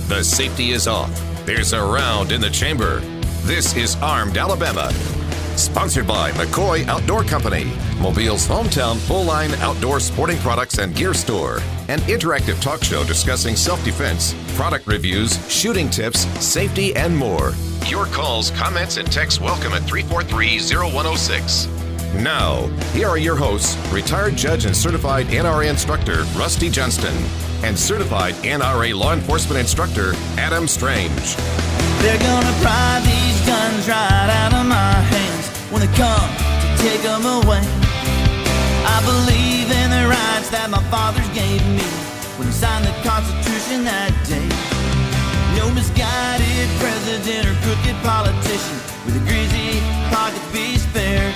The safety is off. There's a round in the chamber. This is Armed Alabama. Sponsored by McCoy Outdoor Company, Mobile's hometown full-line outdoor sporting products and gear store. An interactive talk show discussing self-defense, product reviews, shooting tips, safety, and more. Your calls, comments, and texts welcome at 343-0106. Now, here are your hosts, retired judge and certified NRA instructor Rusty Johnston and certified NRA law enforcement instructor Adam Strange. They're gonna pry these guns right out of my hands when they come to take them away. I believe in the rights that my fathers gave me when they signed the Constitution that day. No misguided president or crooked politician with a greasy pocket to be spared.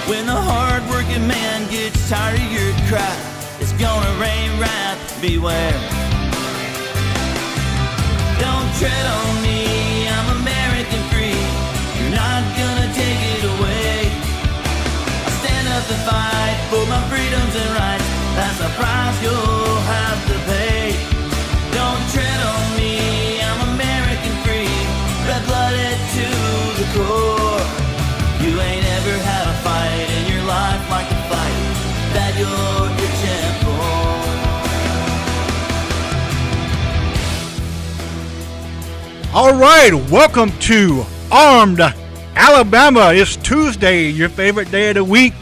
When the hard-working man gets tired of your cry, it's gonna rain wrath, beware. Don't tread on me, I'm American free. You're not gonna take it away. I stand up to fight for my freedoms and rights. That's a price you'll have to pay. Don't tread on me, I'm American free. Red-blooded to the core. You ain't ever had a fight in your life like the fight that you're itching for. All right, welcome to Armed Alabama. It's Tuesday, your favorite day of the week,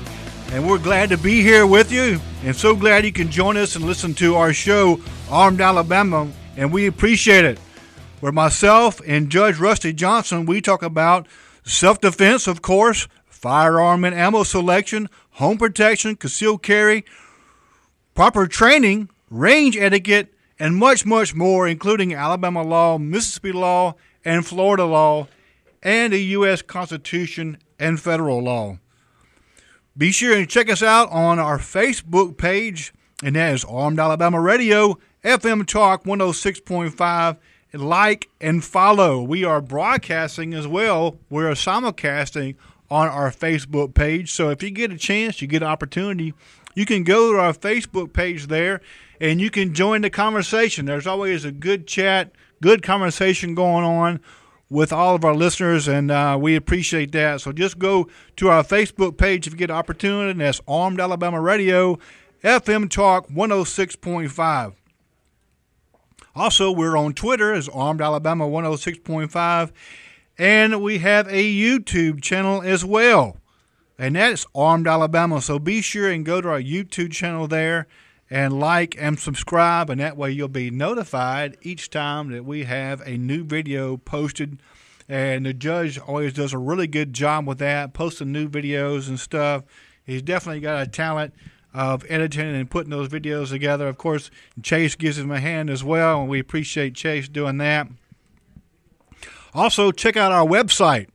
and we're glad to be here with you, and so glad you can join us and listen to our show, Armed Alabama, and we appreciate it. Where myself and Judge Rusty Johnson, we talk about self-defense, of course, firearm and ammo selection, home protection, concealed carry, proper training, range etiquette, and much, much more, including Alabama law, Mississippi law, and Florida law, and the U.S. Constitution and federal law. Be sure and check us out on our Facebook page, and that is Armed Alabama Radio, FM Talk 106.5, and like and follow. We are broadcasting as well. We're simulcasting on our Facebook page, so if you get a chance, you get an opportunity, you can go to our Facebook page there, and you can join the conversation. There's always a good chat, good conversation going on with all of our listeners, and we appreciate that. So just go to our Facebook page if you get an opportunity, and that's Armed Alabama Radio, FM Talk 106.5. Also, we're on Twitter as Armed Alabama 106.5, and we have a YouTube channel as well, and that's Armed Alabama. So be sure and go to our YouTube channel there and like and subscribe, and that way you'll be notified each time that we have a new video posted. And the judge always does a really good job with that, posting new videos and stuff. He's definitely got a talent of editing and putting those videos together. Of course, Chase gives him a hand as well, and we appreciate Chase doing that. Also, check out our website,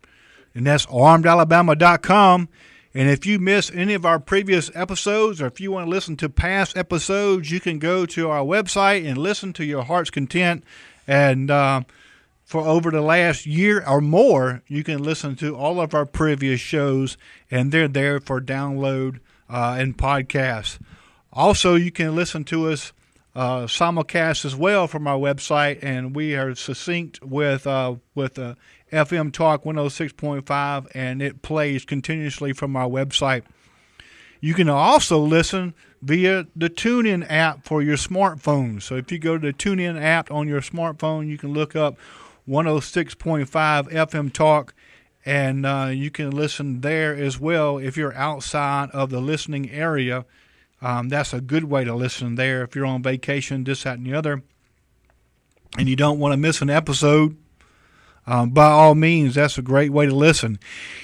and that's armedalabama.com. And if you miss any of our previous episodes, or if you want to listen to past episodes, you can go to our website and listen to your heart's content. And for over the last year or more, you can listen to all of our previous shows, and they're there for download and podcasts. Also, you can listen to us simulcast as well from our website, and we are succinct with FM Talk 106.5, and it plays continuously from our website. You can also listen via the TuneIn app for your smartphone. So if you go to the TuneIn app on your smartphone, you can look up 106.5 FM Talk, and you can listen there as well if you're outside of the listening area. That's a good way to listen there if you're on vacation, this, that, and the other, and you don't want to miss an episode. By all means, that's a great way to listen.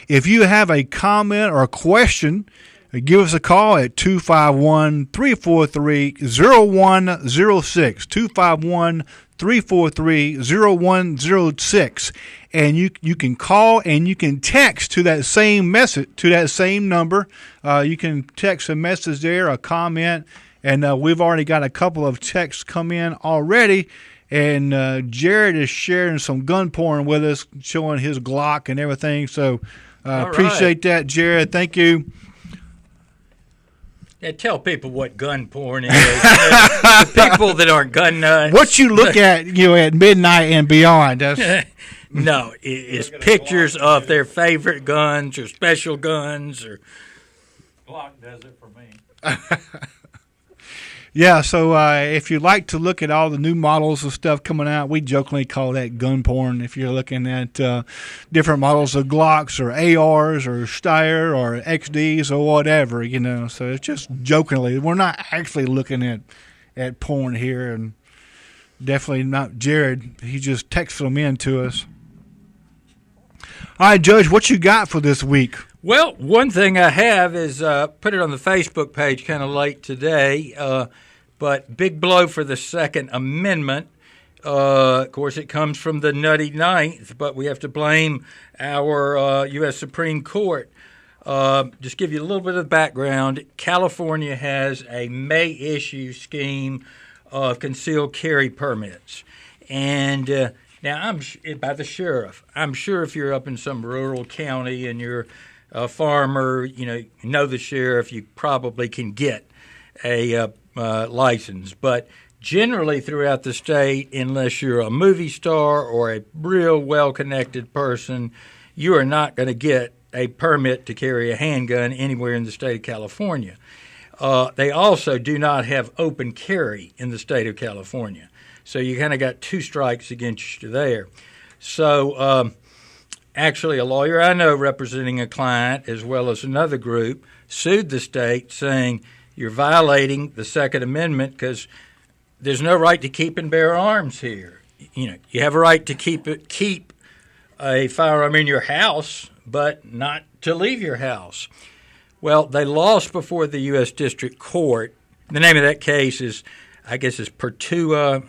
If you have a comment or a question, give us a call at 251-343-0106, 251-343-0106. And you can call and you can text to that same message, to that same number. You can text a message there, a comment, and we've already got a couple of texts come in already. And Jared is sharing some gun porn with us, showing his Glock and everything. So appreciate that, Jared. Thank you. Yeah, tell people what gun porn is. The people that aren't gun nuts. What you look at, at midnight and beyond. That's no, it's pictures of their favorite guns or special guns or. Glock does it for me. Yeah, so if you like to look at all the new models of stuff coming out, we jokingly call that gun porn. If you're looking at different models of Glocks or ARs or Steyr or XDs or whatever, so it's just jokingly. We're not actually looking at porn here, and definitely not Jared. He just texts them in to us. All right, Judge, what you got for this week? Well, one thing I have is put it on the Facebook page kind of late today, but big blow for the Second Amendment. Of course, it comes from the nutty ninth, but we have to blame our U.S. Supreme Court. Just give you a little bit of background. California has a May-issue scheme of concealed carry permits. And now, by the sheriff. I'm sure if you're up in some rural county and you're a farmer, know the sheriff, you probably can get a license. But generally throughout the state, unless you're a movie star or a real well-connected person, you are not going to get a permit to carry a handgun anywhere in the state of California. They also do not have open carry in the state of California. So you kind of got two strikes against you there. So actually, a lawyer I know representing a client as well as another group sued the state saying you're violating the Second Amendment because there's no right to keep and bear arms here. You have a right to keep a firearm in your house, but not to leave your house. Well, they lost before the U.S. District Court. The name of that case is Pertua,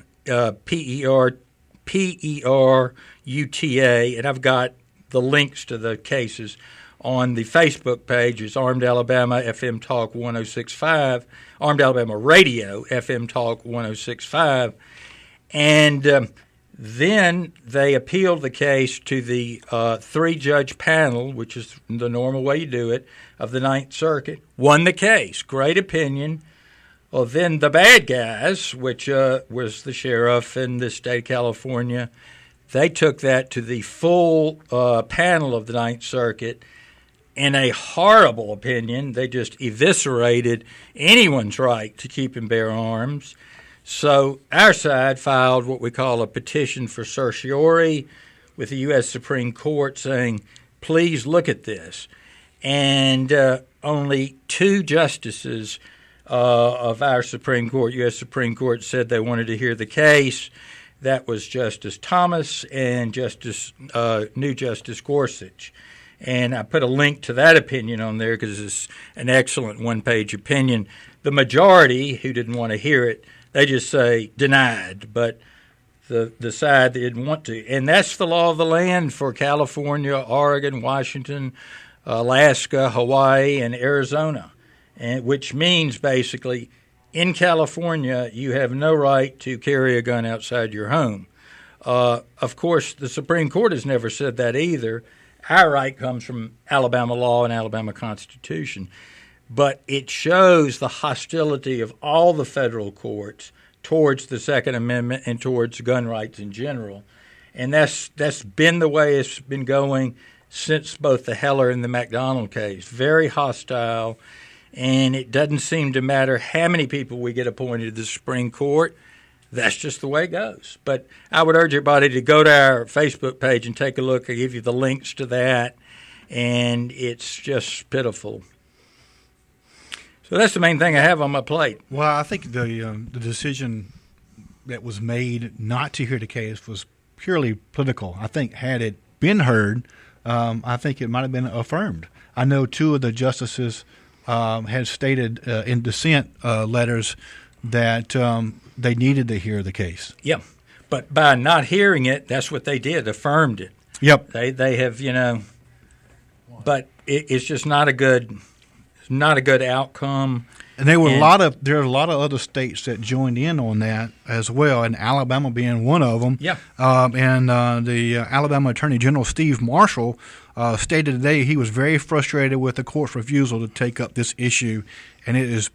P-E-R-U-T-A, and I've got the links to the cases on the Facebook page. It's Armed Alabama FMTalk1065, Armed Alabama Radio FMTalk1065, and then they appealed the case to the three-judge panel, which is the normal way you do it, of the Ninth Circuit, won the case. Great opinion. Well, then the bad guys, which was the sheriff in the state of California, they took that to the full panel of the Ninth Circuit. In a horrible opinion, they just eviscerated anyone's right to keep and bear arms. So our side filed what we call a petition for certiorari with the U.S. Supreme Court saying, please look at this. And only two justices of our Supreme Court, U.S. Supreme Court, said they wanted to hear the case. That was Justice Thomas and new Justice Gorsuch. And I put a link to that opinion on there because it's an excellent one-page opinion. The majority, who didn't want to hear it, they just say denied, but the side that didn't want to. And that's the law of the land for California, Oregon, Washington, Alaska, Hawaii, and Arizona, and which means basically in California you have no right to carry a gun outside your home. Of course, the Supreme Court has never said that either. Our right comes from Alabama law and Alabama Constitution. But it shows the hostility of all the federal courts towards the Second Amendment and towards gun rights in general. And that's been the way it's been going since both the Heller and the McDonald case. Very hostile, and it doesn't seem to matter how many people we get appointed to the Supreme Court. That's just the way it goes. But I would urge everybody to go to our Facebook page and take a look. I give you the links to that, and it's just pitiful. So that's the main thing I have on my plate. Well, I think the decision that was made not to hear the case was purely political. I think had it been heard, I think it might have been affirmed. I know two of the justices had stated in dissent letters that they needed to hear the case. Yeah, but by not hearing it, that's what they did, affirmed it. Yep. They have, but it's just not a good outcome. And there are a lot of other states that joined in on that as well, and Alabama being one of them. Yeah. And the Alabama Attorney General Steve Marshall stated today he was very frustrated with the court's refusal to take up this issue, and it is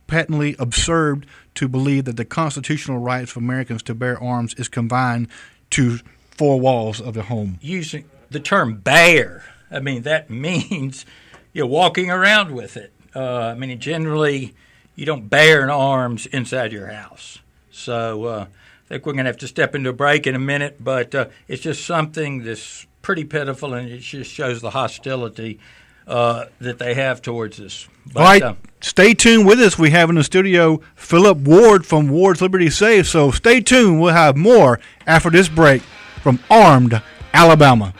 patently absurd to believe that the constitutional rights for Americans to bear arms is confined to four walls of the home. Using the term bear, I mean, that means you're walking around with it. Generally, you don't bear an arms inside your house. So I think we're going to have to step into a break in a minute, but it's just something that's pretty pitiful, and it just shows the hostility that they have towards us. But, all right, stay tuned with us. We have in the studio Philip Ward from Ward's Liberty Safe, so stay tuned. We'll have more after this break from Armed Alabama.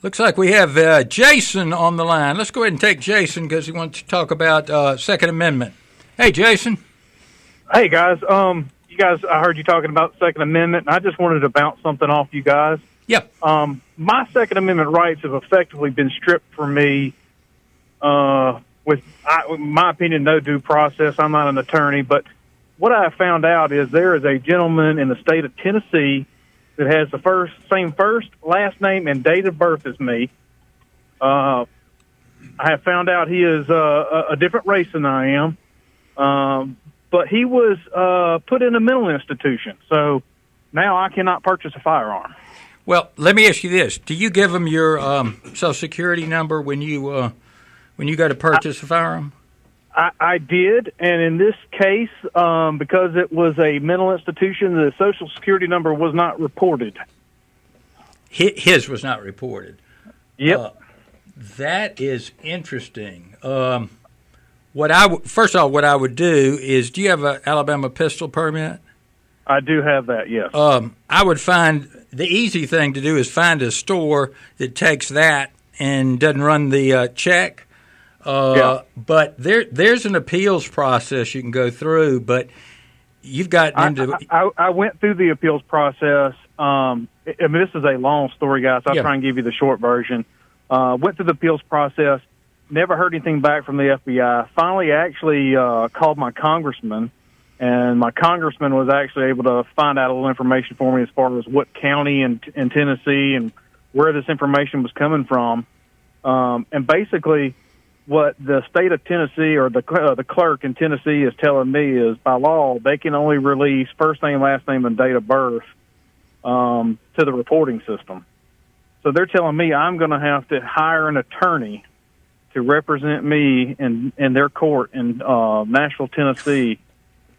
Looks like we have Jason on the line. Let's go ahead and take Jason because he wants to talk about Second Amendment. Hey, Jason. Hey, guys. You guys, I heard you talking about Second Amendment, and I just wanted to bounce something off you guys. Yep. My Second Amendment rights have effectively been stripped from me with, in my opinion, no due process. I'm not an attorney, but what I found out is there is a gentleman in the state of Tennessee that has the same first, last name, and date of birth as me. I have found out he is a different race than I am, but he was put in a mental institution, so now I cannot purchase a firearm. Well, let me ask you this: do you give them your Social Security number when you go to purchase a firearm? I did, and in this case, because it was a mental institution, the Social Security number was not reported. His was not reported. Yep. That is interesting. What I would do is, do you have an Alabama pistol permit? I do have that, yes. I would find the easy thing to do is find a store that takes that and doesn't run the check. But there's an appeals process you can go through, but you've gotten into... I went through the appeals process. This is a long story, guys. I'll try and give you the short version. Went through the appeals process, never heard anything back from the FBI. Finally, actually called my congressman, and my congressman was actually able to find out a little information for me as far as what county in Tennessee and where this information was coming from. And basically... what the state of Tennessee or the clerk in Tennessee is telling me is, by law, they can only release first name, last name, and date of birth to the reporting system. So they're telling me I'm going to have to hire an attorney to represent me in their court in Nashville, Tennessee,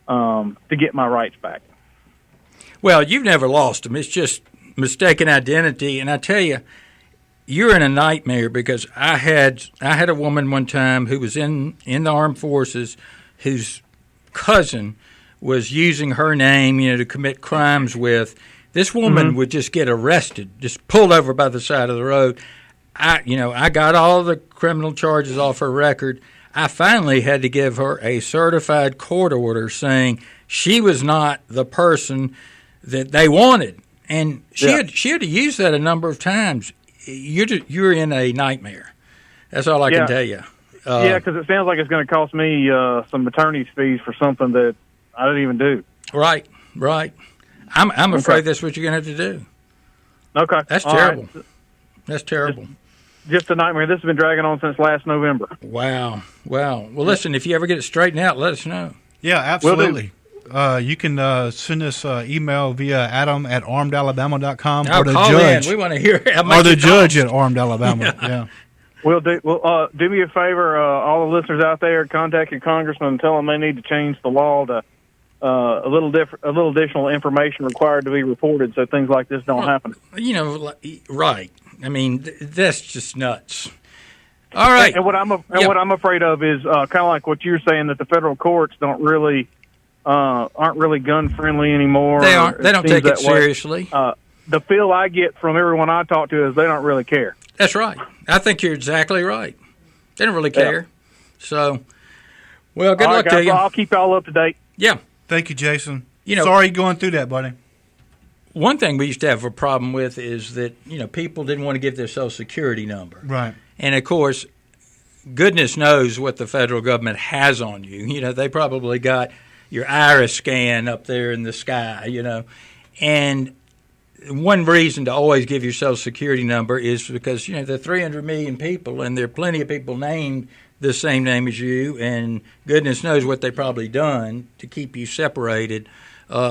to get my rights back. Well, you've never lost them. It's just mistaken identity, and I tell you, you're in a nightmare because I had a woman one time who was in the armed forces whose cousin was using her name, to commit crimes with. This woman would just get arrested, just pulled over by the side of the road. I got all the criminal charges off her record. I finally had to give her a certified court order saying she was not the person that they wanted, and she had to use that a number of times. You're in a nightmare. That's all I can tell you. Because it sounds like it's going to cost me some attorney's fees for something that I didn't even do. Right. I'm afraid that's what you're going to have to do. Okay. That's terrible. Right. That's terrible. Just a nightmare. This has been dragging on since last November. Wow. Well, listen, if you ever get it straightened out, let us know. Yeah, absolutely. You can send us email via adam@armedalabama.com or the judge. We want to hear how much or the judge at Armed Alabama. Yeah. Well, do me a favor, all the listeners out there, contact your congressman and tell them they need to change the law to a little additional information required to be reported so things like this don't happen. Right. I mean, that's just nuts. All right. And what I'm afraid of is kind of like what you're saying, that the federal courts aren't really gun friendly anymore. They aren't. They don't take it seriously. The feel I get from everyone I talk to is they don't really care. That's right. I think you're exactly right. They don't really care. Yeah. So, well, good luck to you. Well, I'll keep y'all up to date. Yeah. Thank you, Jason. Sorry going through that, buddy. One thing we used to have a problem with is that, people didn't want to give their Social Security number. Right. And, of course, goodness knows what the federal government has on you. They probably got your iris scan up there in the sky, And one reason to always give your Social Security number is because, there are 300 million people, and there are plenty of people named the same name as you, and goodness knows what they probably done to keep you separated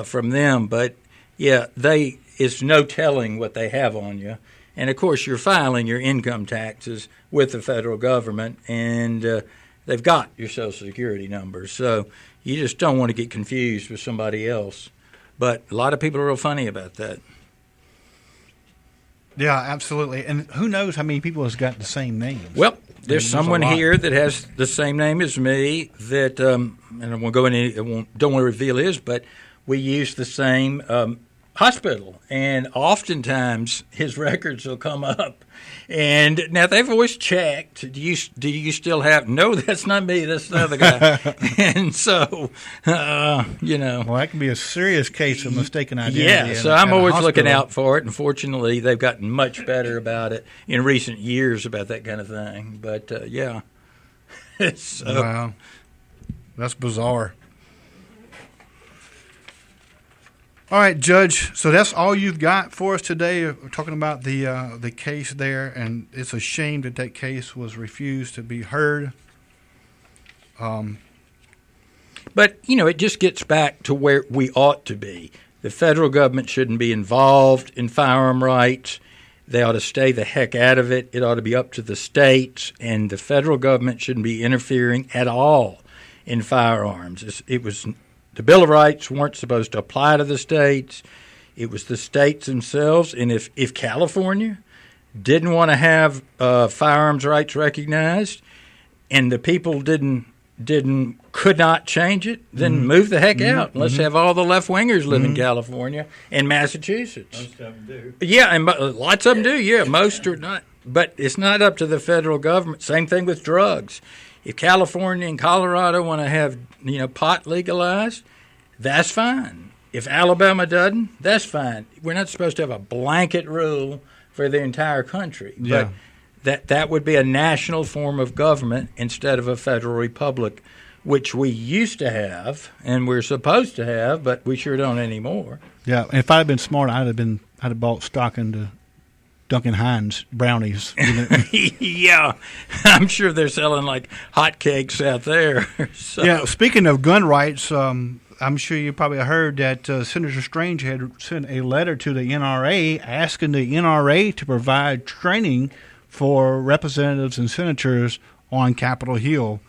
from them. But yeah, it's no telling what they have on you. And of course, you're filing your income taxes with the federal government, and they've got your Social Security numbers. So you just don't want to get confused with somebody else. But a lot of people are real funny about that. Yeah, absolutely. And who knows how many people has got the same names? Well, there's someone here that has the same name as me that, and I won't go into, don't want to reveal his, but we use the same hospital, and oftentimes his records will come up. And now they've always checked. Do you still have? No, that's not me. That's the other guy. And so, Well, that can be a serious case of mistaken identity. Yeah, so I'm always looking out for it. And fortunately, they've gotten much better about it in recent years about that kind of thing. But yeah, wow, that's bizarre. All right, Judge. So that's all you've got for us today. We're talking about the case there, and it's a shame that case was refused to be heard. But it just gets back to where we ought to be. The federal government shouldn't be involved in firearm rights. They ought to stay the heck out of it. It ought to be up to the states, and the federal government shouldn't be interfering at all in firearms. The Bill of Rights weren't supposed to apply to the states. It was the states themselves. And if California didn't want to have firearms rights recognized, and the people could not change it, then move the heck out. Let's have all the left-wingers live in California and Massachusetts. Most of them do. Yeah, and lots of them do, yeah. Most are not. But it's not up to the federal government. Same thing with drugs. If California and Colorado want to have pot legalized, that's fine. If Alabama doesn't, that's fine. We're not supposed to have a blanket rule for the entire country. Yeah. But that would be a national form of government instead of a federal republic, which we used to have and we're supposed to have, but we sure don't anymore. Yeah, and if I'd have been smart, I'd have bought stock into Duncan Hines brownies. Yeah, I'm sure they're selling like hotcakes out there. So. Yeah, speaking of gun rights, I'm sure you probably heard that Senator Strange had sent a letter to the NRA asking the NRA to provide training for representatives and senators on Capitol Hill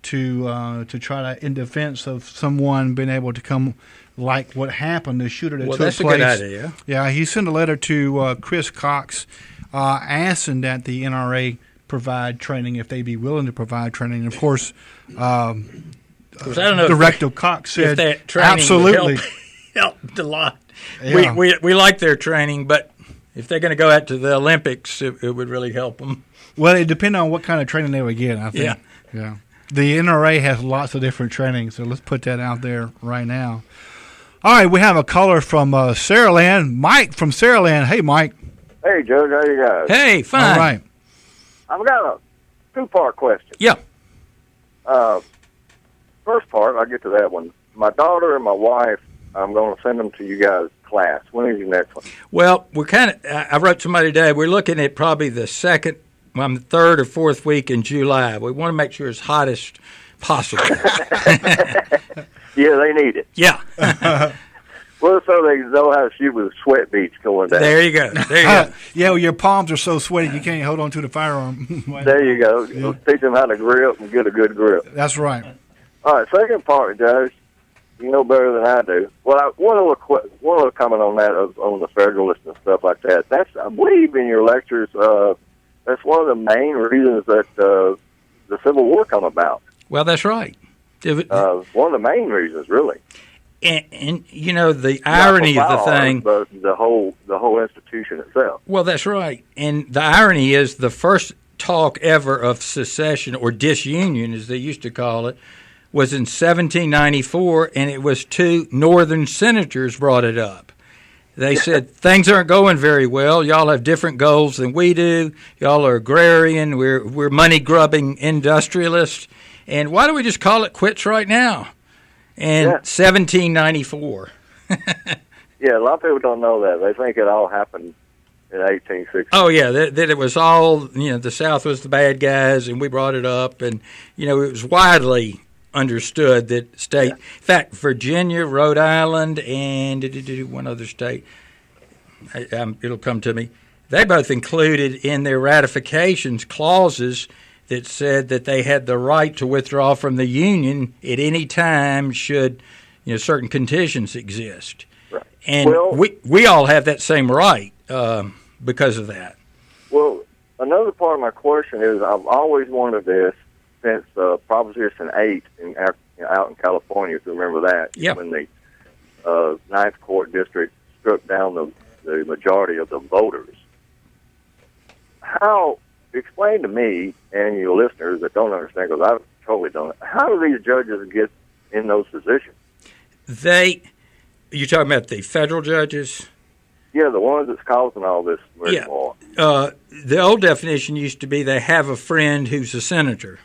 to try to, in defense of someone being able to come, like what happened, the shooter that took place. Well, that's a good idea. Yeah, he sent a letter to Chris Cox asking that the NRA provide training if they be willing to provide training. And of course, I don't know Director Cox said that training absolutely helped a lot. Yeah. We like their training, but if they're going to go out to the Olympics, it would really help them. Well, it depends on what kind of training they would get, I think. Yeah. The NRA has lots of different training, so let's put that out there right now. All right, we have a caller from Saraland. Mike from Saraland. Hey, Mike. Hey, Judge. How you guys? Hey, fine. All right. I've got a two-part question. Yeah. First part, I'll get to that one. My daughter and my wife, I'm going to send them to you guys' class. When is your next one? Well, we're I wrote somebody today. We're looking at probably the third or fourth week in July. We want to make sure it's hottest possible. Yeah, they need it. Yeah. Well, so they know how to shoot with sweat beads going down. There you go. Yeah, well, your palms are so sweaty you can't hold on to the firearm. There you go. Yeah. Teach them how to grip and get a good grip. That's right. All right, second part, Judge. You know better than I do. Well, one other comment on that, on the Federalist and stuff like that. I believe in your lectures, that's one of the main reasons that the Civil War come about. Well, that's right. One of the main reasons, really. And the irony of the thing, but the whole institution itself. Well, that's right. And the irony is the first talk ever of secession or disunion, as they used to call it, was in 1794, and it was two Northern senators brought it up. They said, things aren't going very well. Y'all have different goals than we do. Y'all are agrarian. We're money-grubbing industrialists. And why don't we just call it quits right now? And 1794. Yeah, a lot of people don't know that. They think it all happened in 1860. Oh, yeah, that it was all, the South was the bad guys, and we brought it up. And, it was widely understood that in fact, Virginia, Rhode Island, and one other state, it'll come to me, they both included in their ratifications clauses that said that they had the right to withdraw from the Union at any time should, certain conditions exist. Right. And we all have that same right because of that. Well, another part of my question is I've always wanted this since Proposition 8 out in California, if you remember that, when the Ninth Court District struck down the majority of the voters. Explain to me and your listeners that don't understand, because I totally don't, how do these judges get in those positions? You're talking about the federal judges? Yeah, the ones that's causing all this more. The old definition used to be they have a friend who's a senator.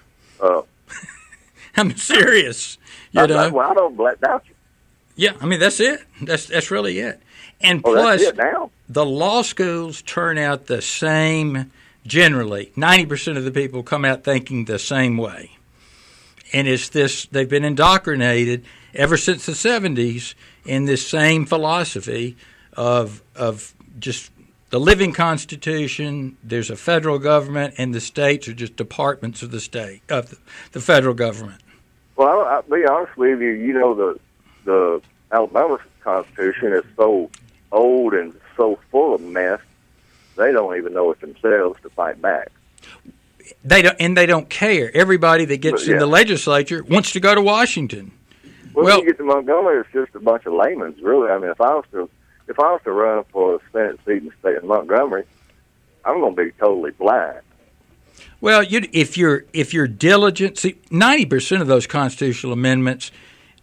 I'm serious. I don't doubt you. Yeah, I mean, that's it. That's really it. And plus, that's it now. The law schools turn out the same. Generally, 90% of the people come out thinking the same way. And it's this, they've been indoctrinated ever since the 70s in this same philosophy of just the living Constitution. There's a federal government, and the states are just departments of the federal government. Well, I'll be honest with you. The Alabama Constitution is so old and so full of mess. They don't even know it themselves to fight back. They don't care. Everybody that gets in the legislature wants to go to Washington. Well, when you get to Montgomery, it's just a bunch of laymen, really. I mean, if I was to run for a Senate seat in the state of Montgomery, I'm going to be totally blind. Well, if you're diligent, see, 90% of those constitutional amendments,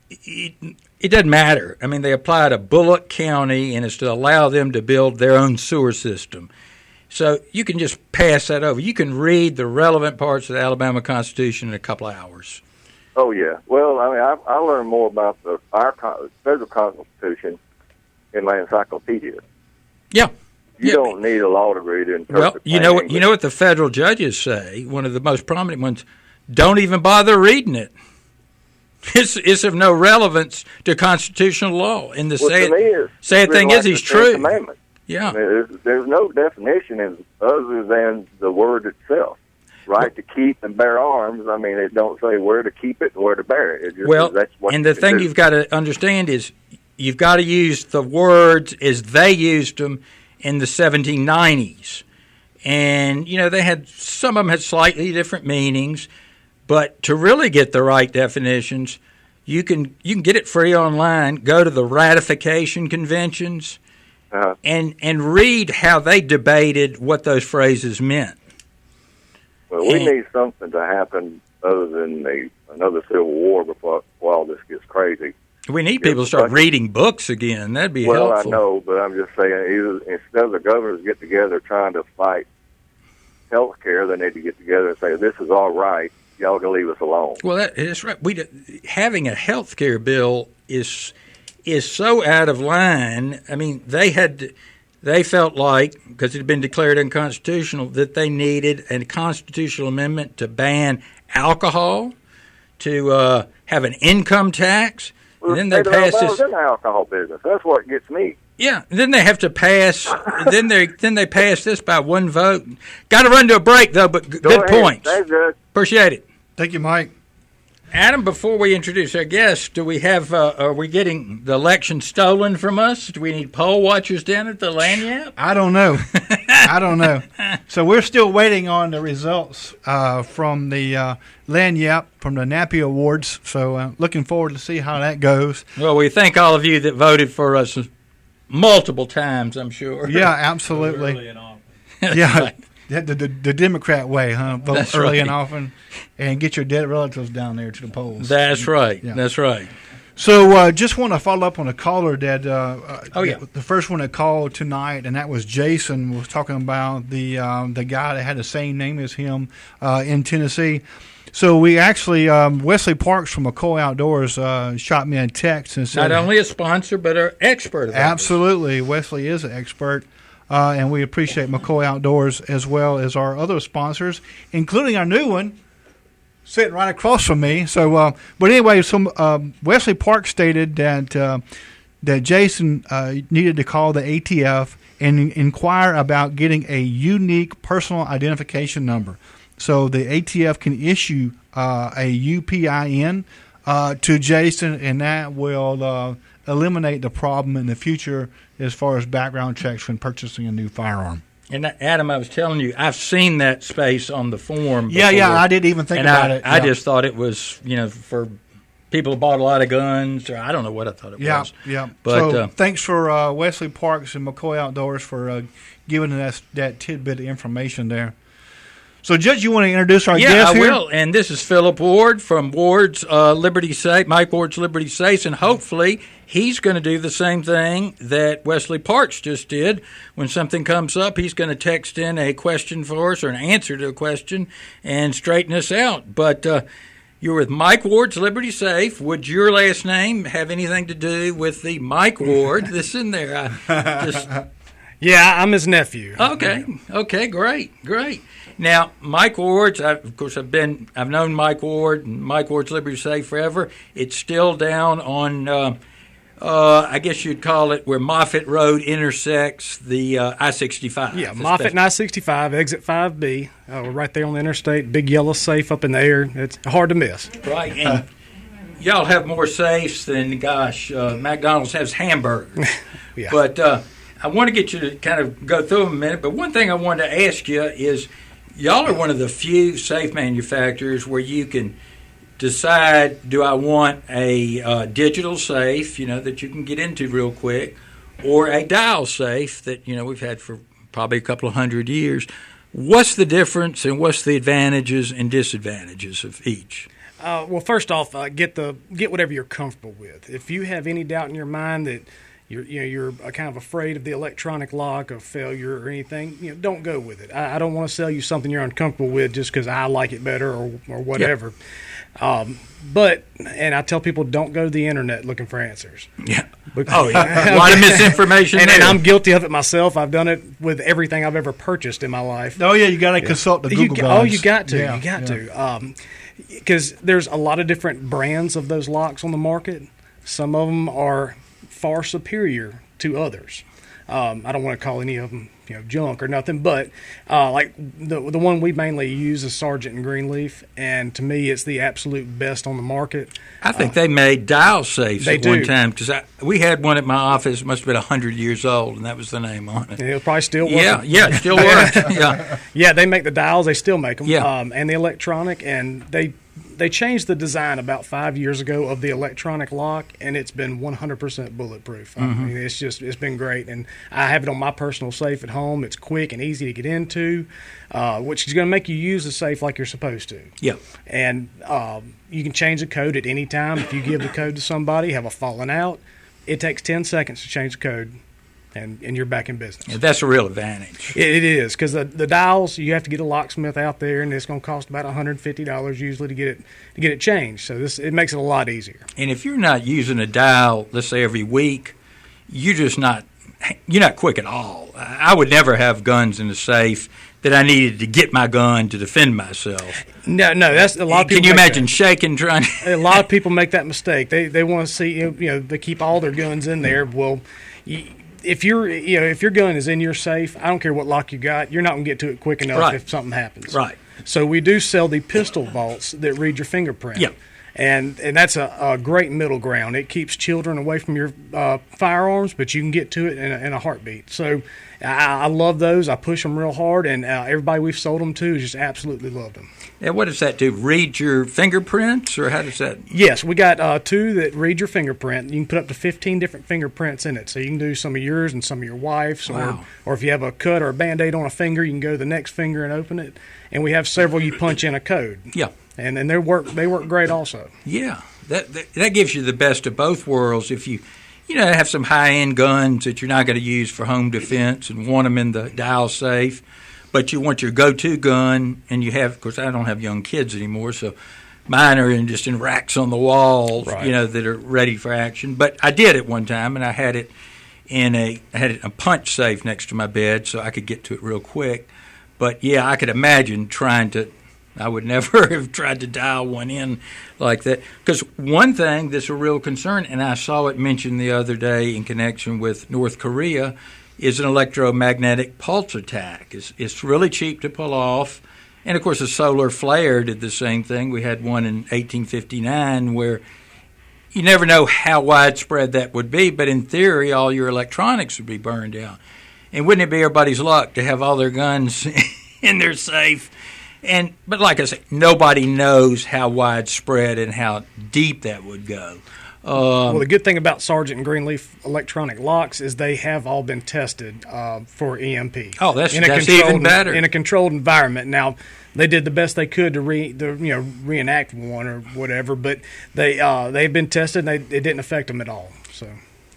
it doesn't matter. I mean, they apply to Bullock County, and it's to allow them to build their own sewer system. So you can just pass that over. You can read the relevant parts of the Alabama Constitution in a couple of hours. Oh, yeah. Well, I mean, I learned more about our federal Constitution in my encyclopedia. Yeah. You don't need a law degree to interpret. Well, you know what the federal judges say. One of the most prominent ones: don't even bother reading it. It's of no relevance to constitutional law. And the sad thing is, he's true. Yeah. I mean, there's no definition other than the word itself. Right to keep and bear arms. I mean, it don't say where to keep it and where to bear it. That's what. And the thing you've got to understand is you've got to use the words as they used them in the 1790s. And, some of them had slightly different meanings. But to really get the right definitions, you can get it free online. Go to the ratification conventions and read how they debated what those phrases meant. Well, we need something to happen other than another civil war before all this gets crazy. We need people to start reading books again. That'd be helpful. Well, I know, but I'm just saying, instead of the governors get together trying to fight health care, they need to get together and say, this is all right. Y'all can leave us alone. Well, that's right. Having a health care bill is so out of line. I mean, they felt like, because it had been declared unconstitutional, that they needed a constitutional amendment to ban alcohol, to have an income tax. Well, and then they passed this in the alcohol business. That's what gets me. Yeah, and then they have to pass. then they pass this by one vote. Got to run to a break though, but good points. That's good. Appreciate it. Thank you, Mike. Adam, before we introduce our guest, do we have? Are we getting the election stolen from us? Do we need poll watchers down at the Lanyap? I don't know. I don't know. So we're still waiting on the results from the Lanyap, from the Nappy Awards. So looking forward to see how that goes. Well, we thank all of you that voted for us multiple times, I'm sure. Yeah, absolutely. Early and often. Yeah, right. The Democrat way, huh? Vote That's early right. and often, and get your dead relatives down there to the polls. That's right. Yeah. That's right. So just want to follow up on a caller that the first one that called tonight, and that was Jason, was talking about the guy that had the same name as him in Tennessee. So we actually, Wesley Parks from McCoy Outdoors shot me a text and said, not only a sponsor, but an expert. Absolutely. Wesley is an expert. and we appreciate McCoy Outdoors as well as our other sponsors, including our new one sitting right across from me. So, but anyway, Wesley Park stated that Jason needed to call the ATF and inquire about getting a unique personal identification number. So the ATF can issue a UPIN to Jason, and that will eliminate the problem in the future as far as background checks when purchasing a new firearm. And Adam, I was telling you, I've seen that space on the form before. Yeah, I didn't even think about it. I just thought it was, for people who bought a lot of guns, or I don't know what I thought it was. Yeah. But so thanks for Wesley Parks and McCoy Outdoors for giving us that tidbit of information there. So, Judge, you want to introduce our guest here? Yeah, I will. And this is Philip Ward from Ward's Liberty Safe, Mike Ward's Liberty Safes, and hopefully he's going to do the same thing that Wesley Parks just did. When something comes up, he's going to text in a question for us or an answer to a question and straighten us out. But you're with Mike Ward's Liberty Safe. Would your last name have anything to do with the Mike Ward that's in there? Yeah, I'm his nephew. Okay, great. Now, Mike Ward's, I've known Mike Ward and Mike Ward's Liberty Safe forever. It's still down on, I guess you'd call it where Moffett Road intersects the I-65. Yeah, Moffett and I-65, exit 5B. We're right there on the interstate, big yellow safe up in the air. It's hard to miss. Right, and y'all have more safes than, McDonald's has hamburgers. Yeah. But I want to get you to kind of go through them a minute, but one thing I wanted to ask you is, y'all are one of the few safe manufacturers where you can decide, do I want a digital safe, that you can get into real quick, or a dial safe that, we've had for probably a couple of 100 years. What's the difference, and what's the advantages and disadvantages of each? Well, first off, get whatever you're comfortable with. If you have any doubt in your mind that you're kind of afraid of the electronic lock of failure or anything, don't go with it. I don't want to sell you something you're uncomfortable with just because I like it better or whatever. Yeah. And I tell people, don't go to the internet looking for answers. Yeah. A lot of misinformation and I'm guilty of it myself. I've done it with everything I've ever purchased in my life. Oh, yeah, you got to consult the Google guys. Oh, you got to. You got to. Because there's a lot of different brands of those locks on the market. Some of them are far superior to others. I don't want to call any of them junk or nothing, but like the one we mainly use is Sargent and Greenleaf, and to me it's the absolute best on the market. I think they made dial safes at one time, because we had one at my office. It must have been 100 years old, and that was the name on it. And it'll probably still work. Yeah, it still works. Yeah, they make the dials. They still make them. Yeah. And the electronic, and they changed the design about 5 years ago of the electronic lock, and it's been 100% bulletproof. Mm-hmm. I mean, it's been great, and I have it on my personal safe at home. It's quick and easy to get into, which is going to make you use the safe like you're supposed to. Yeah. And you can change the code at any time. If you give the code to somebody, have a falling out, it takes 10 seconds to change the code. And you're back in business. Yeah, that's a real advantage. It is, because the dials, you have to get a locksmith out there, and it's going to cost about $150 usually to get it changed. So it makes it a lot easier. And if you're not using a dial, let's say every week, you're not quick at all. I would never have guns in the safe that I needed to get my gun to defend myself. No, that's a lot of people. Can you imagine shaking trying? A lot of people make that mistake. They want to see they keep all their guns in there. Well. If your gun is in your safe, I don't care what lock you got, you're not going to get to it quick enough if something happens. Right. So we do sell the pistol vaults that read your fingerprint. Yeah. And that's a great middle ground. It keeps children away from your firearms, but you can get to it in a heartbeat. So I love those. I push them real hard, and everybody we've sold them to has just absolutely loved them. And what does that do? Read your fingerprints, or how does that? Yes, we got two that read your fingerprint. You can put up to 15 different fingerprints in it. So you can do some of yours and some of your wife's, wow. or if you have a cut or a Band-Aid on a finger, you can go to the next finger and open it. And we have several you punch in a code. Yeah. And then they work great also. Yeah, that gives you the best of both worlds. If you have some high-end guns that you're not going to use for home defense and want them in the dial safe, but you want your go-to gun, and you have, of course, I don't have young kids anymore, so mine are just in racks on the walls, right. That are ready for action. But I did at one time, and I had it I had a punch safe next to my bed so I could get to it real quick. But, yeah, I could imagine I would never have tried to dial one in like that. Because one thing that's a real concern, and I saw it mentioned the other day in connection with North Korea, is an electromagnetic pulse attack. It's really cheap to pull off. And, of course, a solar flare did the same thing. We had one in 1859 where you never know how widespread that would be, but in theory, all your electronics would be burned out. And wouldn't it be everybody's luck to have all their guns in their safe? But like I said, nobody knows how widespread and how deep that would go. Well, the good thing about Sargent and Greenleaf electronic locks is they have all been tested for EMP. Oh, that's even better. In a controlled environment. Now, they did the best they could to reenact one or whatever, but they've been tested and it didn't affect them at all. So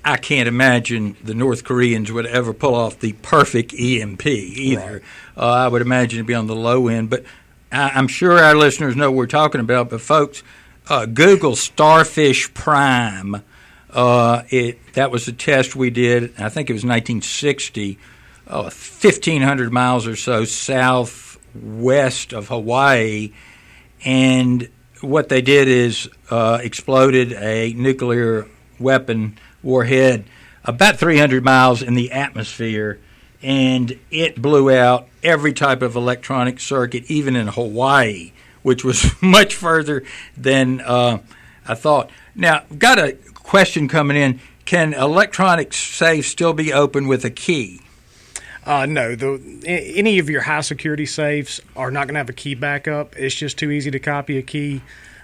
I can't imagine the North Koreans would ever pull off the perfect EMP either. Right. I would imagine it'd be on the low end, but I'm sure our listeners know what we're talking about. But folks, Google Starfish Prime. That was a test we did. I think it was 1960, 1,500 miles or so southwest of Hawaii, and what they did is exploded a nuclear weapon warhead about 300 miles in the atmosphere, and it blew out every type of electronic circuit, even in Hawaii, which was much further than I thought. Now, got a question coming in. Can electronic safes still be opened with a key? No. Any of your high-security safes are not going to have a key backup. It's just too easy to copy a key.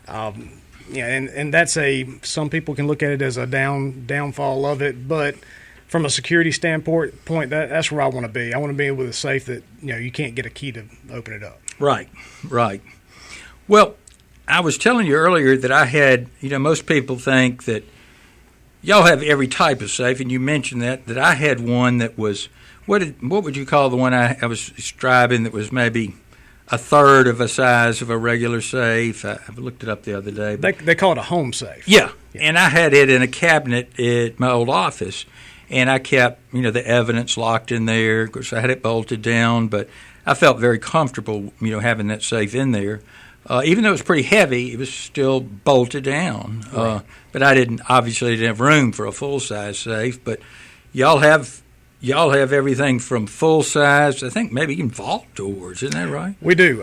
And that's some people can look at it as a downfall of it, but from a security standpoint, that's where I want to be. I want to be with a safe that you can't get a key to open it up. Right. Well, I was telling you earlier that I had, most people think that y'all have every type of safe, and you mentioned that I had one that was, what would you call the one I was describing that was maybe a third of the size of a regular safe? I looked it up the other day. They call it a home safe. Yeah, and I had it in a cabinet at my old office, and I kept, the evidence locked in there. Of course, I had it bolted down, but I felt very comfortable, having that safe in there. Even though it was pretty heavy, it was still bolted down. Right. But I didn't have room for a full-size safe. But y'all have everything from full-size, I think maybe even vault doors. Isn't that right? We do.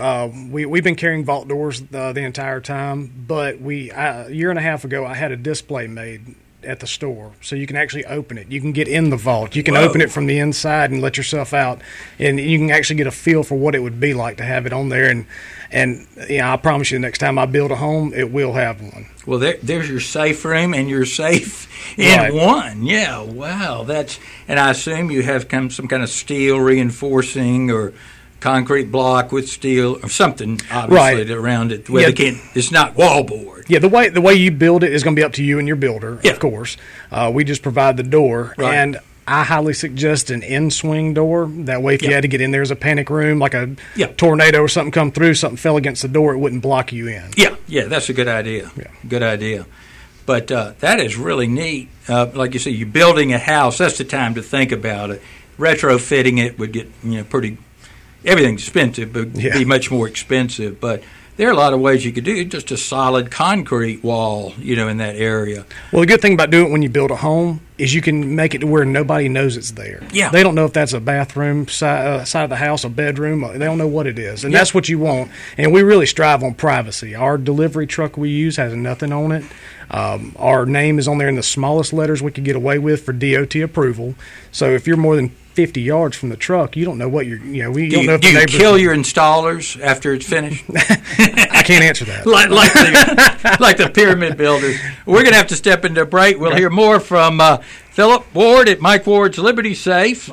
We've been carrying vault doors the entire time. But a year and a half ago, I had a display made at the store, so you can actually open it. You can get in the vault. You can open it from the inside and let yourself out, and you can actually get a feel for what it would be like to have it on there. And I promise you, the next time I build a home, it will have one. Well, there's your safe room and your safe in one. Yeah, wow. And I assume you have some kind of steel reinforcing or concrete block with steel or something, obviously, around it. Where it's not wallboard. Yeah, the way you build it is going to be up to you and your builder, of course. We just provide the door. Right. And I highly suggest an in-swing door. That way, if you had to get in there as a panic room, like a tornado or something come through, something fell against the door, it wouldn't block you in. Yeah, that's a good idea. Yeah. Good idea. But that is really neat. Like you say, you're building a house. That's the time to think about it. Retrofitting it would get everything's expensive, but be much more expensive. But there are a lot of ways you could do it. Just a solid concrete wall, in that area. Well, the good thing about doing it when you build a home is you can make it to where nobody knows it's there. Yeah. They don't know if that's a bathroom, side of the house, a bedroom. They don't know what it is. And that's what you want. And we really strive on privacy. Our delivery truck we use has nothing on it. Our name is on there in the smallest letters we could get away with for DOT approval. So if you're more than 50 yards from the truck, you don't know what you're, we don't know if the neighbors... Do you kill your installers after it's finished? I can't answer that. like the pyramid builders. We're going to have to step into a break. We'll hear more from Philip Ward at Mike Ward's Liberty Safe.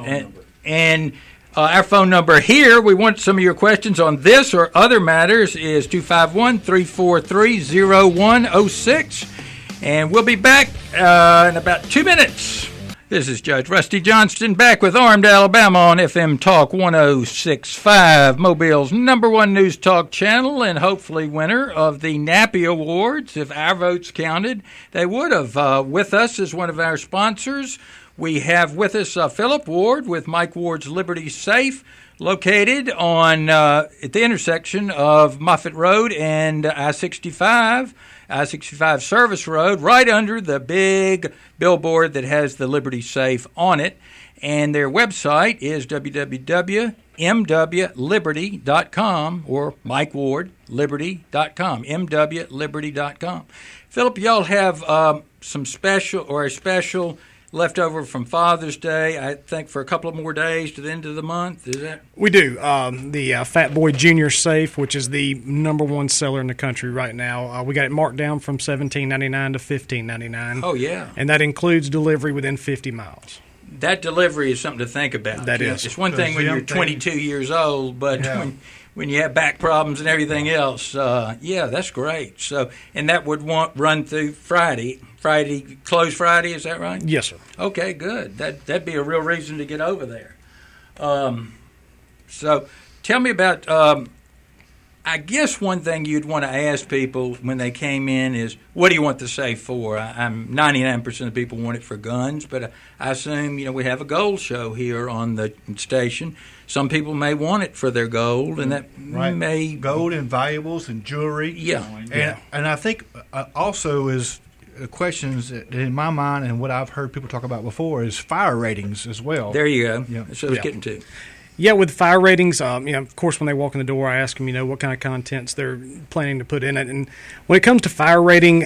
And our phone number here, we want some of your questions on this or other matters, is 251-343-0106. And we'll be back in about 2 minutes. This is Judge Rusty Johnston back with Armed Alabama on FM Talk 1065, Mobile's #1 news talk channel, and hopefully winner of the NAPI Awards. If our votes counted, they would have. With us as one of our sponsors, We have with us Philip Ward with Mike Ward's Liberty Safe, located on at the intersection of Moffett Road and I-65 Service Road, right under the big billboard that has the Liberty Safe on it. And their website is www.mwliberty.com or mikewardliberty.com, mwliberty.com. Philip, y'all have some special left over from Father's Day, I think, for a couple of more days to the end of the month. Is that? We do. The Fat Boy Junior Safe, which is the #1 seller in the country right now. We got it marked down from $17.99 to $15.99. Oh, yeah. And that includes delivery within 50 miles. That delivery is something to think about. That is. It's one thing when you're 22 years old, but when you have back problems and everything else, that's great. So, and that would run through Friday, close Friday, is that right? Yes, sir. Okay, good. That'd be a real reason to get over there. So, tell me about. I guess one thing you'd want to ask people when they came in is, what do you want the safe for? I'm 99% of people want it for guns, but I assume, we have a gold show here on the station. Some people may want it for their gold, and that may... Gold and valuables and jewelry. Yeah. And I think also is questions in my mind and what I've heard people talk about before is fire ratings as well. There you go. Yeah. That's what I was getting to. Yeah, with fire ratings, of course, when they walk in the door, I ask them, what kind of contents they're planning to put in it. And when it comes to fire rating,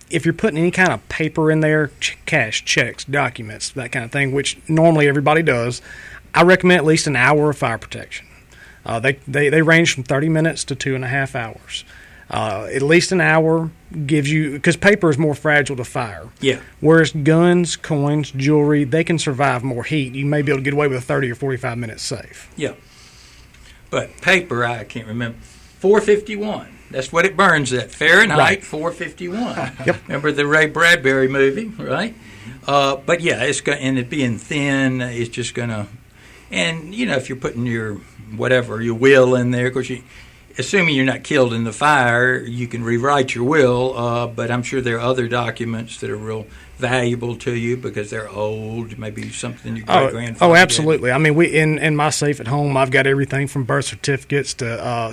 if you're putting any kind of paper in there, cash, checks, documents, that kind of thing, which normally everybody does, I recommend at least an hour of fire protection. They range from 30 minutes to 2.5 hours. At least an hour gives you, because paper is more fragile to fire. Yeah. Whereas guns, coins, jewelry, they can survive more heat. You may be able to get away with a 30 or 45 minute safe. Yeah. But paper, I can't remember. 451. That's what it burns at. Fahrenheit, right. 451. Yep. Remember the Ray Bradbury movie, right? But yeah, and it being thin, it's just going to, and if you're putting your will in there, of course assuming you're not killed in the fire, you can rewrite your will, but I'm sure there are other documents that are real valuable to you because they're old, maybe something your great-grandfather Oh, absolutely. Did. I mean, in my safe at home, I've got everything from birth certificates to,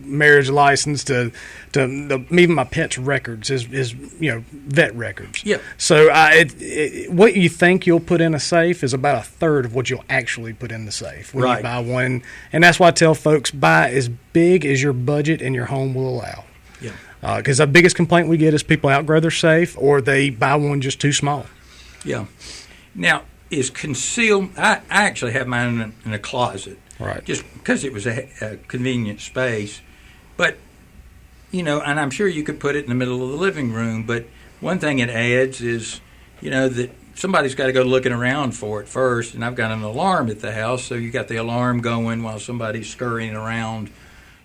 marriage license to even my pet's records is vet records. Yeah. So what you think you'll put in a safe is about a third of what you'll actually put in the safe when you buy one. And that's why I tell folks, buy as big as your budget and your home will allow. Yeah. Because the biggest complaint we get is people outgrow their safe or they buy one just too small. Yeah. Now, is concealed? I actually have mine in a closet. Right. Just because it was a convenient space. But, and I'm sure you could put it in the middle of the living room. But one thing it adds is, that somebody's got to go looking around for it first. And I've got an alarm at the house, so you got the alarm going while somebody's scurrying around,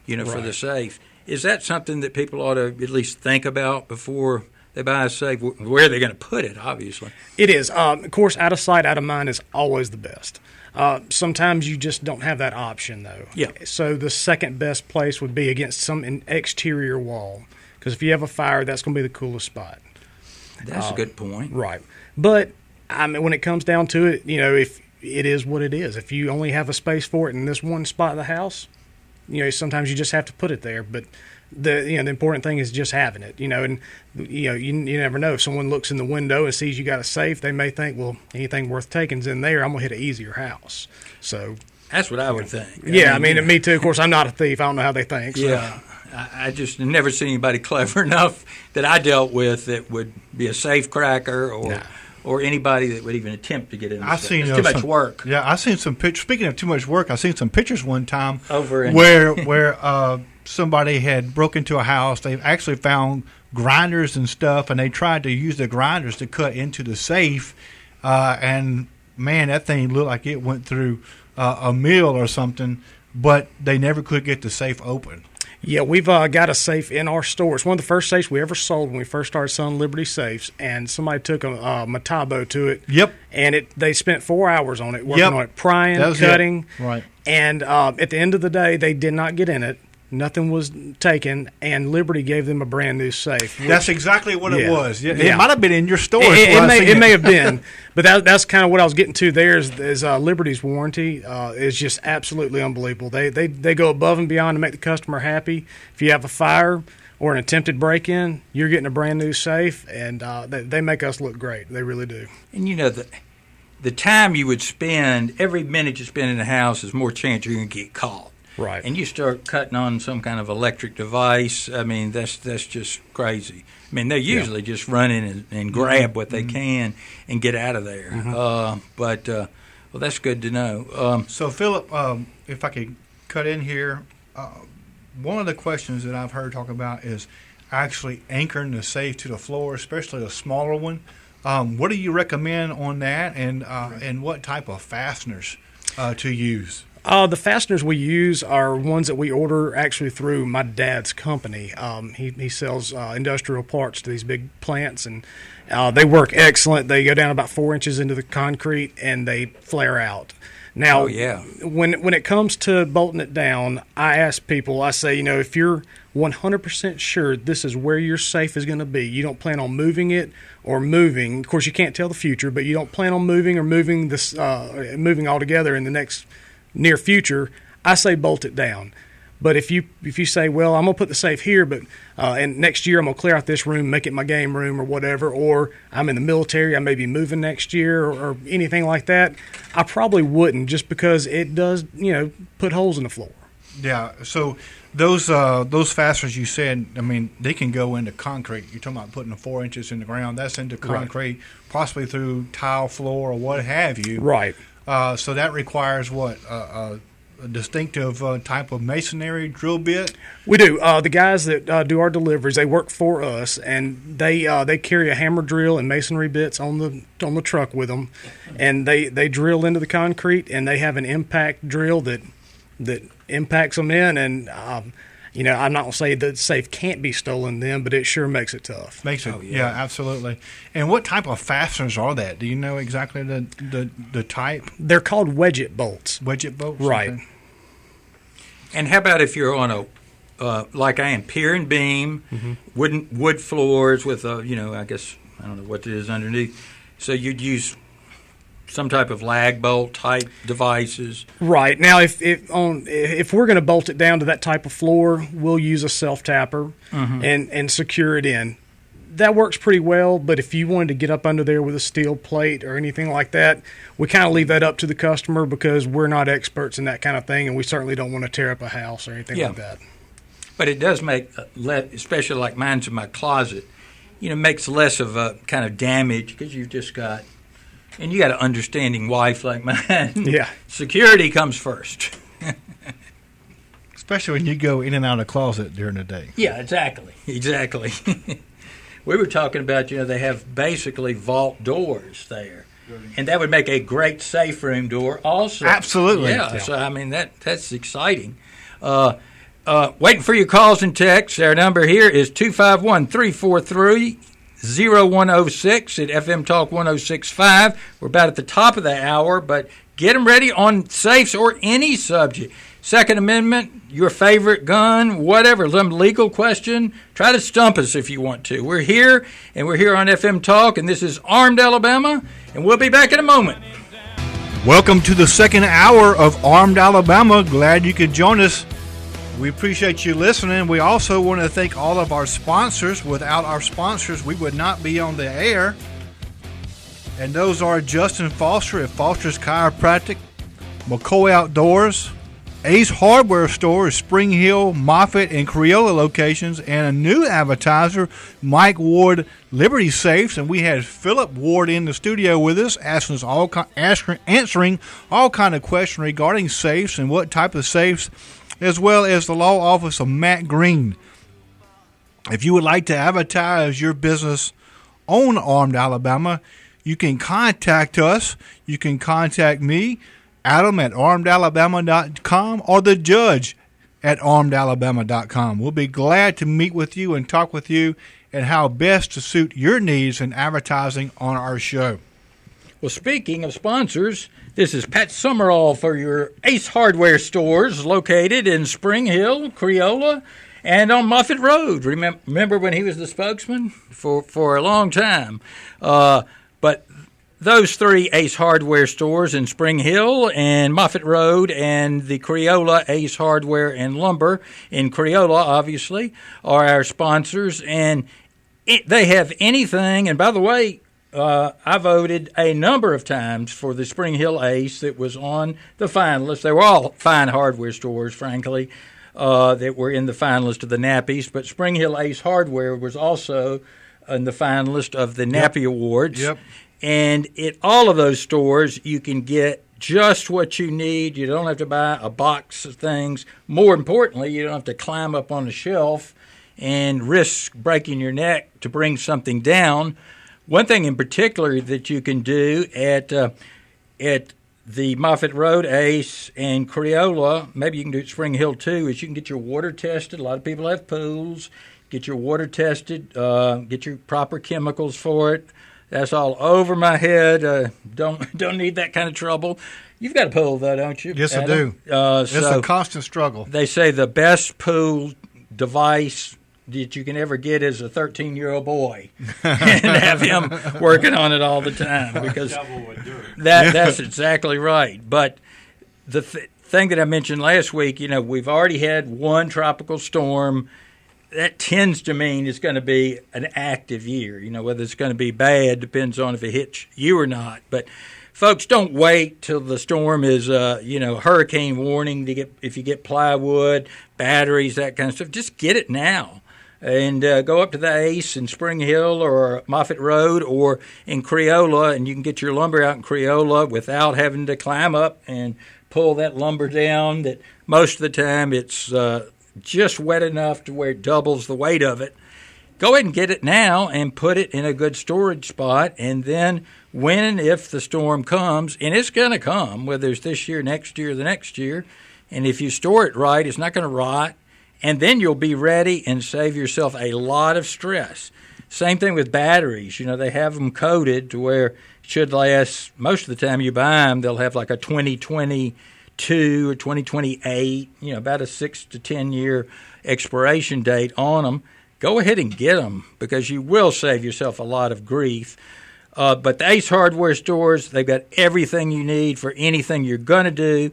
for the safe. Is that something that people ought to at least think about before they buy a safe? Where are they going to put it, obviously? It is. Of course, out of sight, out of mind is always the best. Sometimes you just don't have that option, though. Yeah. So the second best place would be against some exterior wall. Because if you have a fire, that's going to be the coolest spot. That's a good point. Right. But, when it comes down to it, if it is what it is. If you only have a space for it in this one spot of the house, sometimes you just have to put it there. But the important thing is just having it. And you never know. If someone looks in the window and sees you got a safe, they may think, well, anything worth taking's in there. I'm gonna hit an easier house. So that's what I would think. Yeah, I mean me too. Of course, I'm not a thief. I don't know how they think. So. Yeah. I just never seen anybody clever enough that I dealt with that would be a safe cracker or anybody that would even attempt to get in the safe. It's too much work. Yeah, I seen some pictures. Speaking of too much work, I seen some pictures one time where somebody had broke into a house. They actually found grinders and stuff, and they tried to use the grinders to cut into the safe. And man, that thing looked like it went through a mill or something, but they never could get the safe open. Yeah, we've got a safe in our store. It's one of the first safes we ever sold when we first started selling Liberty safes, and somebody took a Metabo to it. Yep. And they spent 4 hours on it, working on it, prying, cutting. Right. And at the end of the day, they did not get in it. Nothing was taken, and Liberty gave them a brand new safe. That's exactly what it was. It Yeah. might have been in your store. It may have been, but that's kind of what I was getting to there is Liberty's warranty is just absolutely unbelievable. They go above and beyond to make the customer happy. If you have a fire or an attempted break-in, you're getting a brand new safe, and they make us look great. They really do. And the time you would spend, every minute you spend in the house is more chance you're going to get caught. Right. And you start cutting on some kind of electric device. I mean, that's just crazy. I mean, they're usually just running and grab what they can and get out of there. But that's good to know. So, Philip, if I could cut in here, one of the questions that I've heard talk about is actually anchoring the safe to the floor, especially a smaller one. What do you recommend on that, and what type of fasteners to use? The fasteners we use are ones that we order actually through my dad's company. He sells industrial parts to these big plants, and they work excellent. They go down about 4 inches into the concrete, and they flare out. Now, when it comes to bolting it down, I ask people, I say, if you're 100% sure this is where your safe is going to be, you don't plan on moving it or moving. Of course, you can't tell the future, but you don't plan on moving or moving this moving altogether in the next near future, I say bolt it down. But if you say, well, I'm going to put the safe here, but and next year I'm going to clear out this room, make it my game room or whatever, or I'm in the military, I may be moving next year or anything like that, I probably wouldn't, just because it does, put holes in the floor. Yeah, so those fasteners you said, I mean, they can go into concrete. You're talking about putting 4 inches in the ground. That's into concrete, possibly through tile floor or what have you. Right. So that requires what? A distinctive type of masonry drill bit? We do. The guys that do our deliveries, they work for us, and they carry a hammer drill and masonry bits on the truck with them, and they drill into the concrete, and they have an impact drill that impacts them in, and I'm not going to say that the safe can't be stolen then, but it sure makes it tough. Makes it, yeah, absolutely. And what type of fasteners are that? Do you know exactly the type? They're called wedget bolts. Wedget bolts? Right. Okay. And how about if you're on like I am, pier and beam, wood floors with I guess, I don't know what it is underneath. So you'd use some type of lag bolt type devices. Right. Now, if we're going to bolt it down to that type of floor, we'll use a self tapper and secure it in. That works pretty well, but if you wanted to get up under there with a steel plate or anything like that, we kind of leave that up to the customer because we're not experts in that kind of thing, and we certainly don't want to tear up a house or anything like that. But it does make, especially like mine's in my closet, makes less of a kind of damage because you've just got, and you got an understanding wife like mine. Yeah. Security comes first. Especially when you go in and out of the closet during the day. Yeah, exactly. We were talking about, they have basically vault doors there. And that would make a great safe room door also. Absolutely. Yeah. So, I mean, that's exciting. Waiting for your calls and texts. Our number here is 251-343-0106 at FM Talk 1065. We're about at the top of the hour, but get them ready on safes or any subject. Second Amendment, your favorite gun, whatever, some legal question, try to stump us if you want to. We're here, and we're here on FM Talk, and this is Armed Alabama, and we'll be back in a moment. Welcome to the second hour of Armed Alabama. Glad you could join us. We appreciate you listening. We also want to thank all of our sponsors. Without our sponsors, we would not be on the air. And those are Justin Foster at Foster's Chiropractic, McCoy Outdoors, Ace Hardware Store, Spring Hill, Moffett, and Creola locations, and a new advertiser, Mike Ward Liberty Safes. And we had Philip Ward in the studio with us, answering all kind of questions regarding safes and what type of safes, as well as the law office of Matt Green. If you would like to advertise your business on Armed Alabama, you can contact us. You can contact me, Adam at armedalabama.com, or the judge at armedalabama.com. We'll be glad to meet with you and talk with you and how best to suit your needs in advertising on our show. Well, speaking of sponsors, this is Pat Summerall for your Ace Hardware stores located in Spring Hill, Creola, and on Moffett Road. Remember when he was the spokesman for a long time? But those three Ace Hardware stores in Spring Hill and Moffett Road and the Creola Ace Hardware and Lumber in Creola, obviously, are our sponsors. And they have anything. And by the way, I voted a number of times for the Spring Hill Ace that was on the finalists. They were all fine hardware stores, frankly, that were in the finalist of the Nappies. But Spring Hill Ace Hardware was also in the finalist of the Nappy Awards. Yep. And at all of those stores, you can get just what you need. You don't have to buy a box of things. More importantly, you don't have to climb up on a shelf and risk breaking your neck to bring something down. One thing in particular that you can do at the Moffett Road Ace and Creola, maybe you can do it at Spring Hill too, is you can get your water tested. A lot of people have pools. Get your water tested. Get your proper chemicals for it. That's all over my head. Don't need that kind of trouble. You've got a pool, though, don't you? Yes, Adam? I do. It's a constant struggle. They say the best pool device that you can ever get is a 13-year-old boy and have him working on it all the time, because that's exactly right. But the thing that I mentioned last week, we've already had one tropical storm. That tends to mean it's going to be an active year. Whether it's going to be bad depends on if it hits you or not. But folks, don't wait till the storm is, hurricane warning if you get plywood, batteries, that kind of stuff. Just get it now. And go up to the Ace in Spring Hill or Moffett Road or in Creola, and you can get your lumber out in Creola without having to climb up and pull that lumber down. That most of the time it's just wet enough to where it doubles the weight of it. Go ahead and get it now and put it in a good storage spot, and then when and if the storm comes, and it's going to come, whether it's this year, next year, or the next year, and if you store it right, it's not going to rot, and then you'll be ready and save yourself a lot of stress. Same thing with batteries. They have them coated to where it should last, most of the time you buy them, they'll have like a 2022 or 2028, about a 6 to 10 year expiration date on them. Go ahead and get them, because you will save yourself a lot of grief. But the Ace Hardware stores, they've got everything you need for anything you're going to do.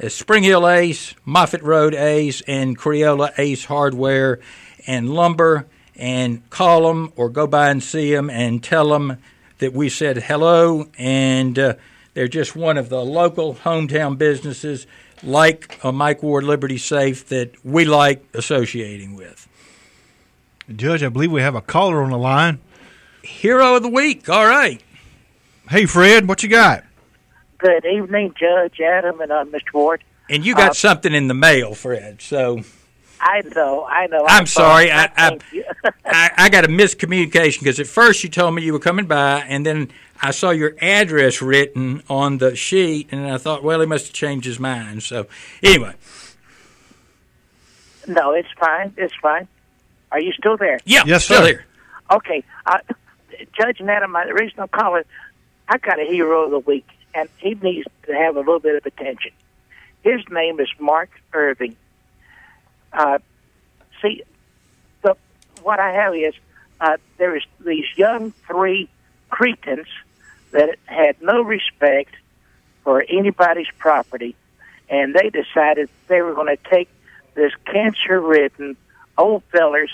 Spring Hill Ace, Moffett Road Ace, and Creola Ace Hardware and Lumber. And call them or go by and see them and tell them that we said hello, and they're just one of the local hometown businesses like Mike Ward Liberty Safe that we like associating with. Judge, I believe we have a caller on the line. Hero of the week. All right. Hey, Fred, what you got? Good evening, Judge Adam and Mr. Ward. And you got something in the mail, Fred, so... I know. I'm sorry. I got a miscommunication, because at first you told me you were coming by, and then I saw your address written on the sheet, and I thought, well, he must have changed his mind. So, anyway. No, it's fine. It's fine. Are you still there? Yeah, yes, still sir. here. Okay. Judge Adam, the reason I'm calling, I got a hero of the week, and he needs to have a little bit of attention. His name is Mark Irving. What I have is there is these young three cretins that had no respect for anybody's property, and they decided they were going to take this cancer-ridden old feller's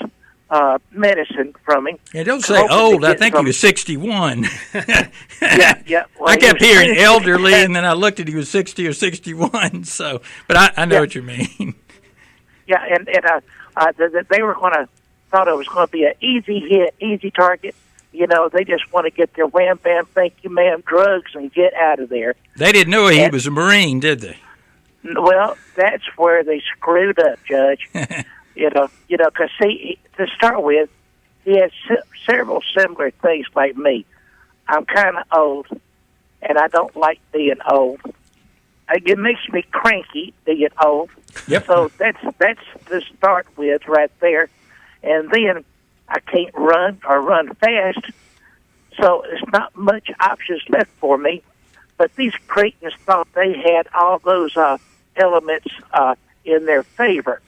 medicine from him. Yeah, don't say old. I think he was 61. Yeah. Well, I kept hearing elderly, and then I looked at he was 60 or 61. So, but I know what you mean. Yeah, and they were thought it was going to be an easy hit, easy target. They just want to get their wham, bam, thank you, ma'am, drugs and get out of there. They didn't know he was a Marine, did they? Well, that's where they screwed up, Judge. Because see, to start with, he has several similar things like me. I'm kind of old, and I don't like being old. It makes me cranky being old. Yep. So that's to start with right there. And then I can't run or run fast. So there's not much options left for me. But these Cretans thought they had all those elements in their favor.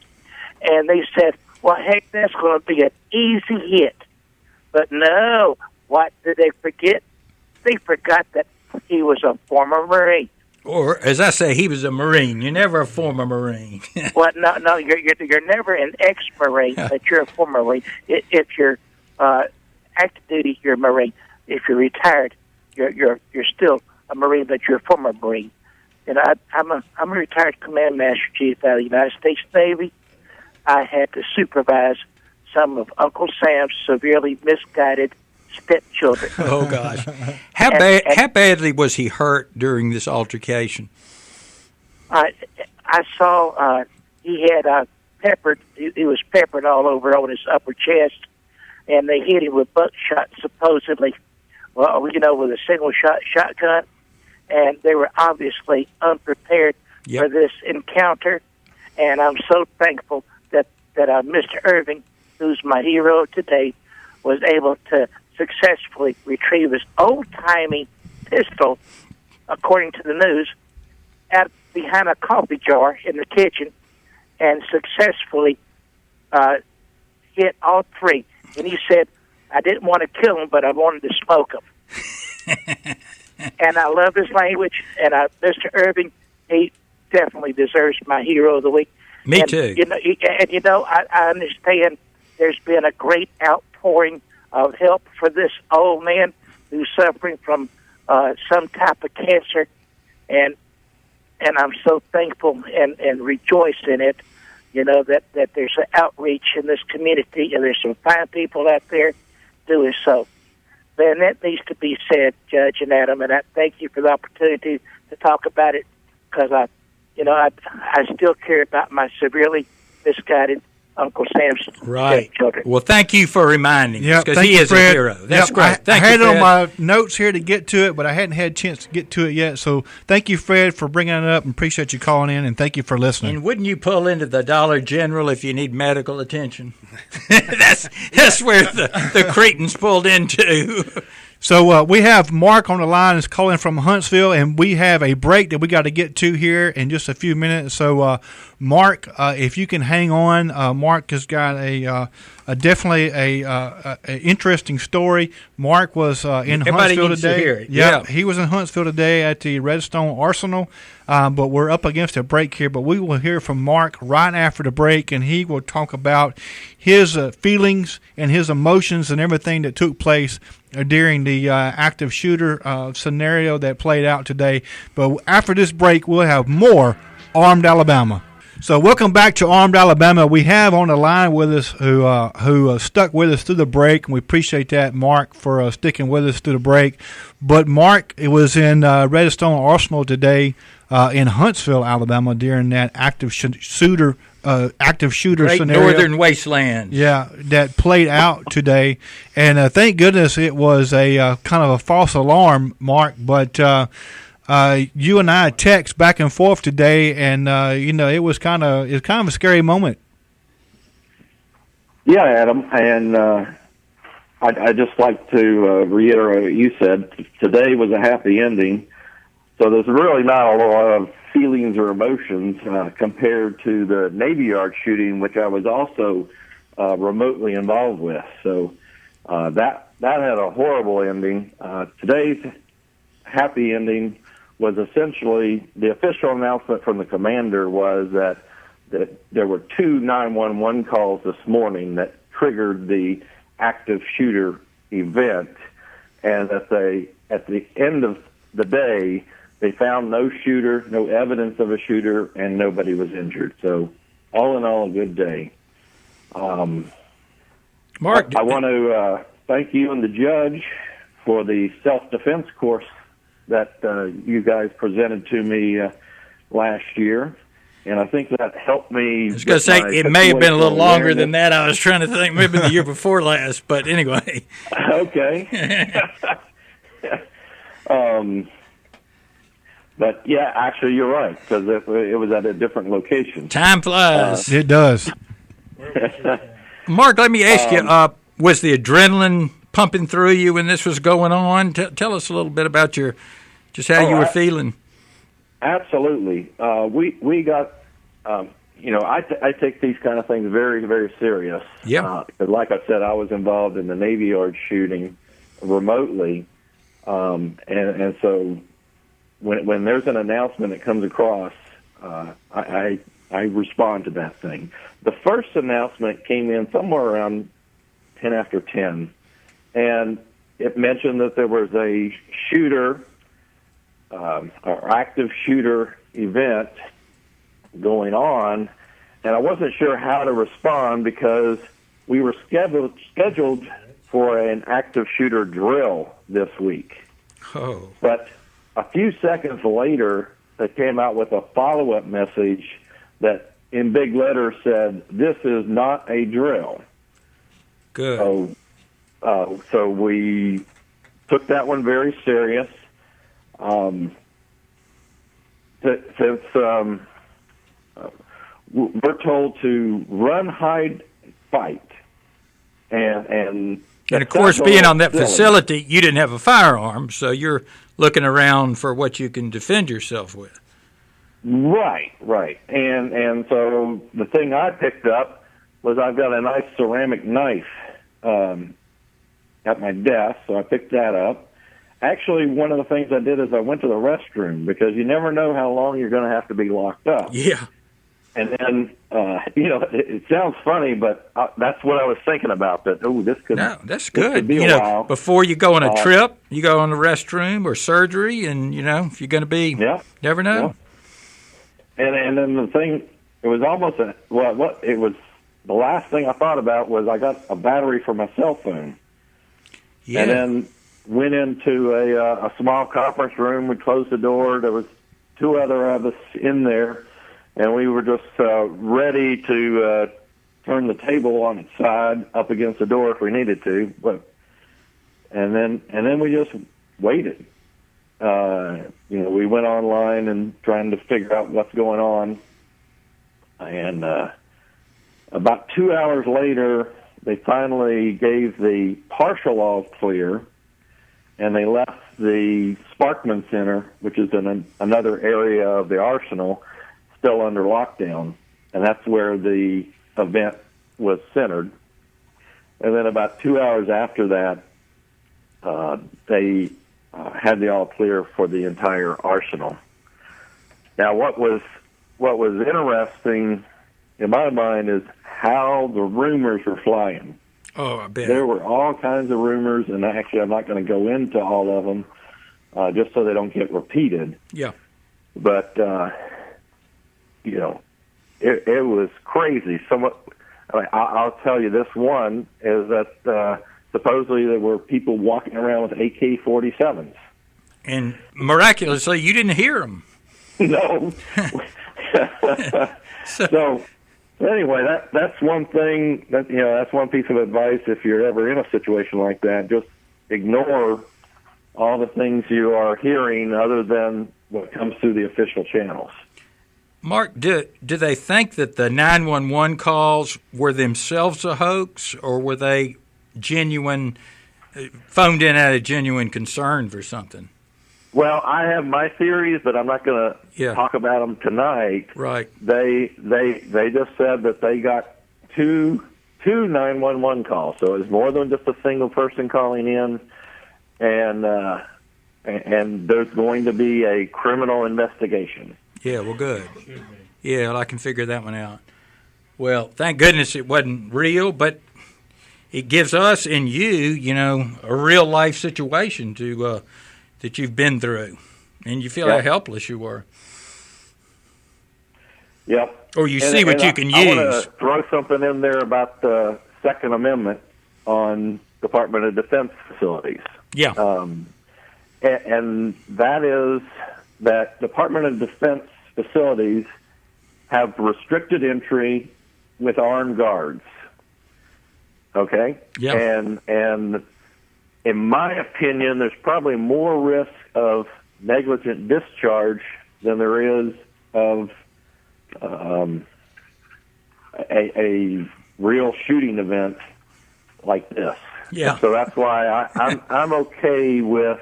And they said, well, heck, that's going to be an easy hit. But no, what did they forget? They forgot that he was a former Marine. Or, as I say, he was a Marine. You're never a former Marine. Well, no, you're never an ex-Marine, but you're a former Marine. If you're active duty, you're a Marine. If you're retired, you're still a Marine, but you're a former Marine. And I'm a retired Command Master Chief out of the United States Navy. I had to supervise some of Uncle Sam's severely misguided stepchildren. Oh, gosh. How badly was he hurt during this altercation? I saw he had peppered. He was peppered all over on his upper chest, and they hit him with buckshot, supposedly, with a single-shot shotgun, and they were obviously unprepared for this encounter, and I'm so thankful that Mr. Irving, who's my hero today, was able to successfully retrieve his old-timey pistol, according to the news, out behind a coffee jar in the kitchen, and successfully hit all three. And he said, I didn't want to kill him, but I wanted to smoke him. And I love his language, and Mr. Irving, he definitely deserves my hero of the week. Me too. I understand there's been a great outpouring of help for this old man who's suffering from some type of cancer, and I'm so thankful and rejoice in it. That there's an outreach in this community, and there's some fine people out there doing so. And that needs to be said, Judge and Adam, and I thank you for the opportunity to talk about it, because I still care about my severely misguided Uncle Sam's children. Well, thank you for reminding us, because he is a hero. That's great. I had it on my notes here to get to it, but I hadn't had a chance to get to it yet. So thank you, Fred, for bringing it up, and appreciate you calling in, and thank you for listening. And wouldn't you pull into the Dollar General if you need medical attention? That's where the Cretans pulled into. So we have Mark on the line is calling from Huntsville, and we have a break that we got to get to here in just a few minutes. So, Mark, if you can hang on, Mark has got definitely a interesting story. Mark was in Huntsville today. Yeah, he was in Huntsville today at the Redstone Arsenal. But we're up against a break here. But we will hear from Mark right after the break, and he will talk about his feelings and his emotions and everything that took place during the active shooter scenario that played out today. But after this break, we'll have more Armed Alabama. So welcome back to Armed Alabama. We have on the line with us who stuck with us through the break, and we appreciate that, Mark, for sticking with us through the break. But Mark, it was in Redstone Arsenal today in Huntsville, Alabama, during that active shooter Great scenario. Northern wasteland. Yeah, that played out today, and thank goodness it was a kind of a false alarm, Mark. But you and I text back and forth today, and it was kind of a scary moment. Yeah, Adam, and I'd just like to reiterate what you said. Today was a happy ending, so there's really not a lot of feelings or emotions compared to the Navy Yard shooting, which I was also remotely involved with. So that had a horrible ending. Today's happy ending was essentially the official announcement from the commander was that there were 2 911 calls this morning that triggered the active shooter event, and that at the end of the day, they found no shooter, no evidence of a shooter, and nobody was injured. So all in all, a good day. Mark, I want to thank you and the judge for the self-defense course that you guys presented to me last year. And I think that helped me. I was going to say, it may have been a little longer than that. I was trying to think maybe the year before last, but anyway. Okay. But, yeah, actually, you're right, because it was at a different location. Time flies. It does. Mark, let me ask you, was the adrenaline pumping through you when this was going on? Tell us a little bit about just how you were feeling. Absolutely. We got, I take these kind of things very, very serious. Yeah. Because like I said, I was involved in the Navy Yard shooting remotely. And so when there's an announcement that comes across, I respond to that thing. The first announcement came in somewhere around 10 after 10, and it mentioned that there was a shooter, or active shooter event going on, and I wasn't sure how to respond because we were scheduled for an active shooter drill this week. Oh. But a few seconds later, they came out with a follow-up message that in big letters said, "This is not a drill." Good. So we took that one very serious. Since we're told to run, hide, fight, and of course, being on that facility, you didn't have a firearm, so you're looking around for what you can defend yourself with. Right. And so the thing I picked up was I've got a nice ceramic knife at my desk, so I picked that up. Actually, one of the things I did is I went to the restroom because you never know how long you're going to have to be locked up. Yeah. And then, it sounds funny, but that's what I was thinking about. That this could. No, that's good. Could be a while. Before you go on a trip, you go on the restroom or surgery, and if you're going to be, never know. Yeah. And then the thing, it was almost it was the last thing I thought about was I got a battery for my cell phone. Yeah. And then went into a small conference room. We closed the door. There was two other of us in there. And we were just ready to turn the table on its side up against the door if we needed to. And then we just waited. We went online and trying to figure out what's going on. And about 2 hours later, they finally gave the partial all clear, and they left the Sparkman Center, which is in another area of the arsenal, still under lockdown, and that's where the event was centered. And then about 2 hours after that, they had the all clear for the entire arsenal. Now, what was interesting in my mind is how the rumors were flying. Oh, I bet. There were all kinds of rumors, and actually I'm not going to go into all of them just so they don't get repeated. Yeah. But it was crazy. I'll tell you, this one is that supposedly there were people walking around with AK-47s. And miraculously, you didn't hear them. No. So anyway, that's one thing that's one piece of advice if you're ever in a situation like that. Just ignore all the things you are hearing other than what comes through the official channels. Mark, do they think that the 911 calls were themselves a hoax, or were they genuine, phoned in out of genuine concern for something? Well, I have my theories, but I'm not going to talk about them tonight. Right. They just said that they got two 911 calls, so it was more than just a single person calling in, and there's going to be a criminal investigation. Yeah, well, good. Yeah, well, I can figure that one out. Well, thank goodness it wasn't real, but it gives us and you, a real life situation that you've been through, and you feel how helpless you were. Yep. Or you see what you can use. I want to throw something in there about the Second Amendment on Department of Defense facilities. Yeah. And that is that Department of Defense facilities have restricted entry with armed guards. Okay? Yeah. And in my opinion, there's probably more risk of negligent discharge than there is of a real shooting event like this. Yeah. So that's why I'm okay with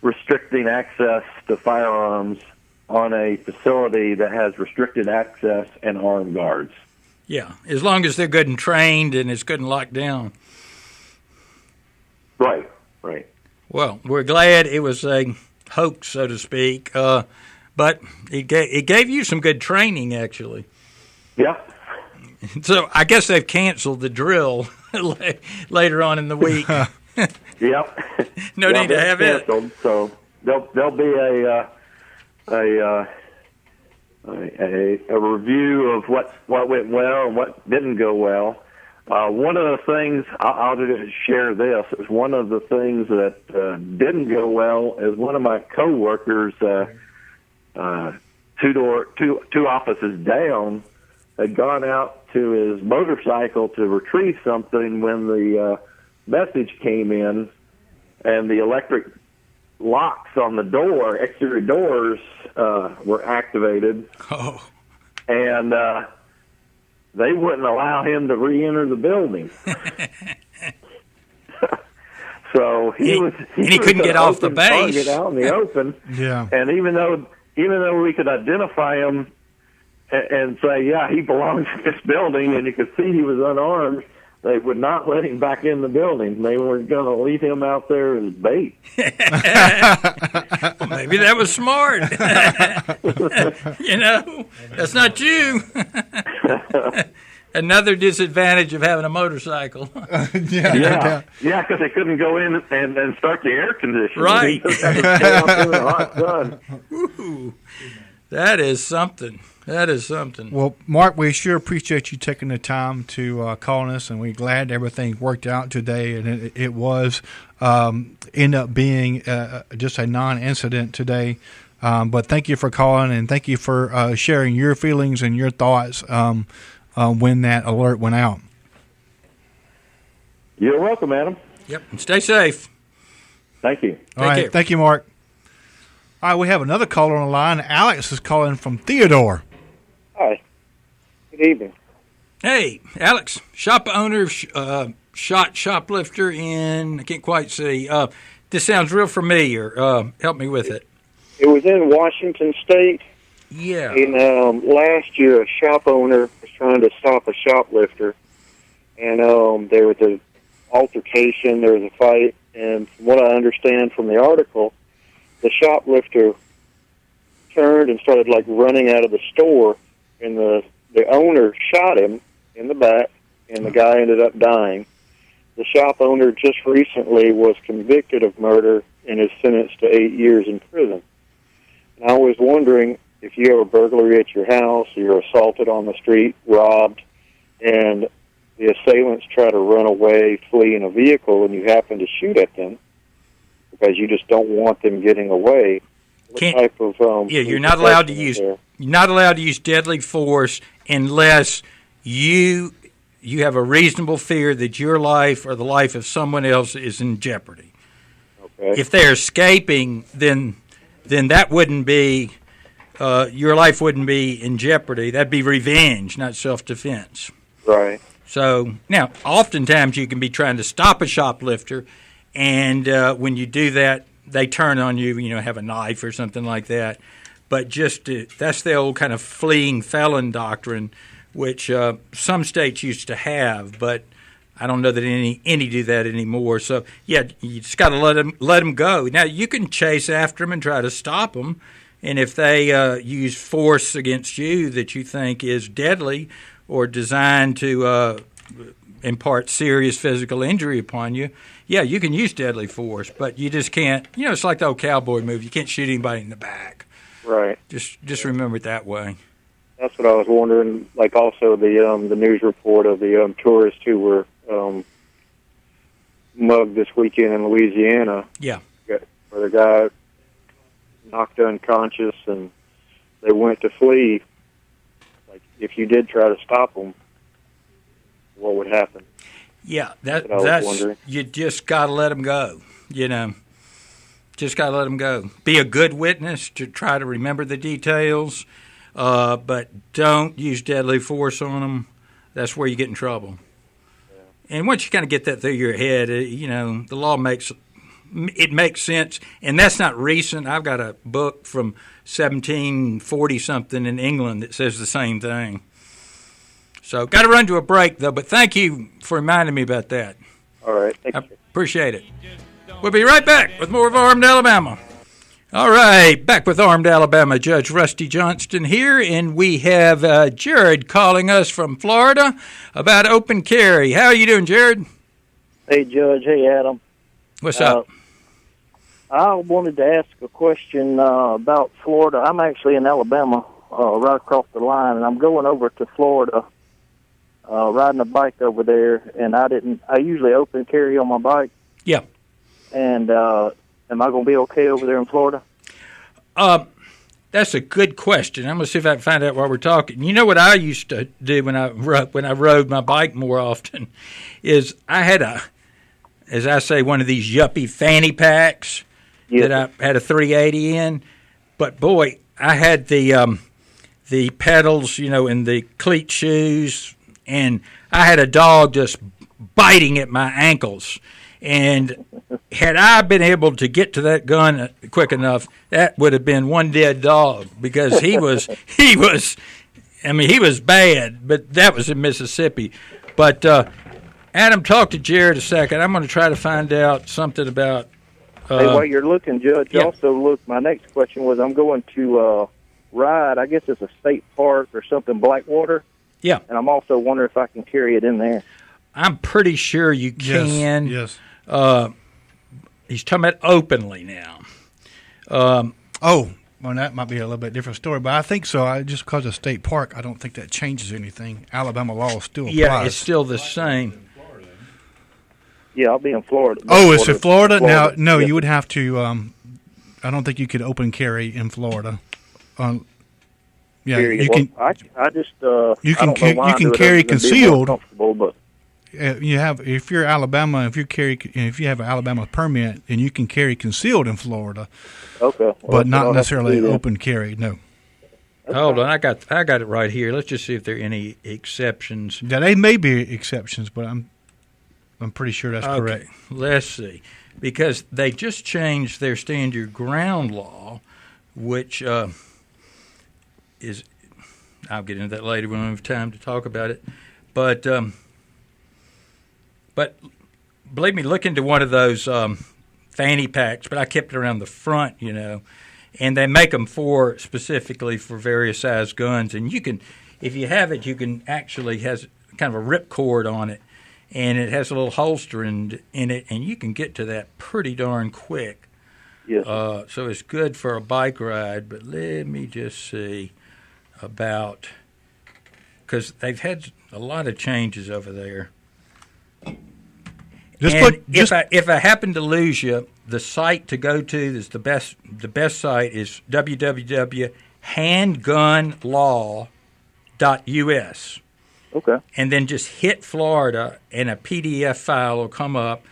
restricting access to firearms on a facility that has restricted access and armed guards. Yeah, as long as they're good and trained and it's good and locked down. Right. Well, we're glad it was a hoax, so to speak, but it gave you some good training, actually. Yeah. So I guess they've canceled the drill later on in the week. Yep. No need to have canceled, it. So there'll be a review of what went well and what didn't go well. One of the things I'll just share this is one of the things that didn't go well is one of my coworkers, two offices down, had gone out to his motorcycle to retrieve something when the message came in, and the electric locks on the exterior doors, were activated. Oh. And they wouldn't allow him to re-enter the building. So he couldn't get off the base. Get out in the open. Yeah. And even though we could identify him and say, yeah, he belongs in this building, and you could see he was unarmed, they would not let him back in the building. They were going to leave him out there as bait. Well, maybe that was smart. That's not you. Another disadvantage of having a motorcycle. Yeah, because they couldn't go in and start the air conditioning. Right. They just had to stay out in the hot sun. Ooh, that is something. Well, Mark, we sure appreciate you taking the time to call us, and we're glad everything worked out today. And it was end up being just a non-incident today. But thank you for calling, and thank you for sharing your feelings and your thoughts when that alert went out. You're welcome, Adam. Yep, and stay safe. Thank you. All right, thank you, Mark. All right, we have another caller on the line. Alex is calling from Theodore. Hi. Good evening. Hey, Alex, shop owner, shoplifter in, I can't quite see. This sounds real familiar. Help me with it. It was in Washington State. Yeah. And last year, a shop owner was trying to stop a shoplifter. And there was an altercation, there was a fight. And from what I understand from the article, the shoplifter turned and started running out of the store, and the owner shot him in the back, and the guy ended up dying. The shop owner just recently was convicted of murder and is sentenced to 8 years in prison. And I was wondering if you have a burglary at your house, or you're assaulted on the street, robbed, and the assailants try to run away, flee in a vehicle, and you happen to shoot at them because you just don't want them getting away. Type of you're not allowed to use deadly force unless you have a reasonable fear that your life or the life of someone else is in jeopardy. Okay. If they're escaping, then that wouldn't be your life wouldn't be in jeopardy. That'd be revenge, not self-defense. Right. So now, oftentimes you can be trying to stop a shoplifter, and when you do that, they turn on you, have a knife or something like that. But that's the old kind of fleeing felon doctrine, which some states used to have, but I don't know that any do that anymore. So, yeah, you just got to let them go. Now, you can chase after them and try to stop them, and if they use force against you that you think is deadly or designed to impart serious physical injury upon you, yeah, you can use deadly force, but you just can't. It's like the old cowboy movie. You can't shoot anybody in the back. Right. Just remember it that way. That's what I was wondering. Also the news report of the tourists who were mugged this weekend in Louisiana. Yeah. Where the guy knocked unconscious and they went to flee. If you did try to stop them, what would happen? Yeah, that's you just got to let them go. Just got to let them go. Be a good witness to try to remember the details, but don't use deadly force on them. That's where you get in trouble. And once you kind of get that through your head, the law makes sense. And that's not recent. I've got a book from 1740-something in England that says the same thing. So got to run to a break, though. But thank you for reminding me about that. All right. Thank you. Appreciate it. We'll be right back with more of Armed Alabama. All right, back with Armed Alabama. Judge Rusty Johnston here, and we have Jared calling us from Florida about open carry. How are you doing, Jared? Hey, Judge. Hey, Adam. What's up? I wanted to ask a question about Florida. I'm actually in Alabama, right across the line, and I'm going over to Florida, riding a bike over there, and I usually open carry on my bike. Yeah. And am I going to be okay over there in Florida? That's a good question. I'm going to see if I can find out while we're talking. You know what I used to do when I rode my bike more often is I had as I say, one of these yuppie fanny packs that I had a 380 in. But boy, I had the pedals, and the cleat shoes, and I had a dog just biting at my ankles. And had I been able to get to that gun quick enough, that would have been one dead dog because he was bad, but that was in Mississippi. But Adam, talk to Jared a second. I'm going to try to find out something about. Hey, while you're looking, Judge, also look. My next question was, I'm going to ride. I guess it's a state park or something, Blackwater. Yeah. And I'm also wondering if I can carry it in there. I'm pretty sure you can. Yes. He's talking about openly now. Well, that might be a little bit different story, but I think so. Just because of state park, I don't think that changes anything. Alabama law still applies. Yeah, it's still the same. Yeah, I'll be in Florida. Oh, it's in Florida? Now, no, you would have to. I don't think you could open carry in Florida. Yeah, you can. I just. You can carry concealed. But if you're Alabama, if you have an Alabama permit, then you can carry concealed in Florida. Okay. But not necessarily open carry. No. Hold on, I got it right here. Let's just see if there are any exceptions. Yeah, they may be exceptions, but I'm pretty sure that's correct. Let's see, because they just changed their stand your ground law, which is. I'll get into that later when we have time to talk about it, but believe me, look into one of those fanny packs, but I kept it around the front, and they make them specifically for various size guns. And you can, if you have it, you can actually has kind of a ripcord on it, and it has a little holster in it, and you can get to that pretty darn quick. Yes. So it's good for a bike ride, but let me just see about, because they've had a lot of changes over there. If I happen to lose you, the site to go to is the best site is www.handgunlaw.us. Okay. And then just hit Florida, and a PDF file will come up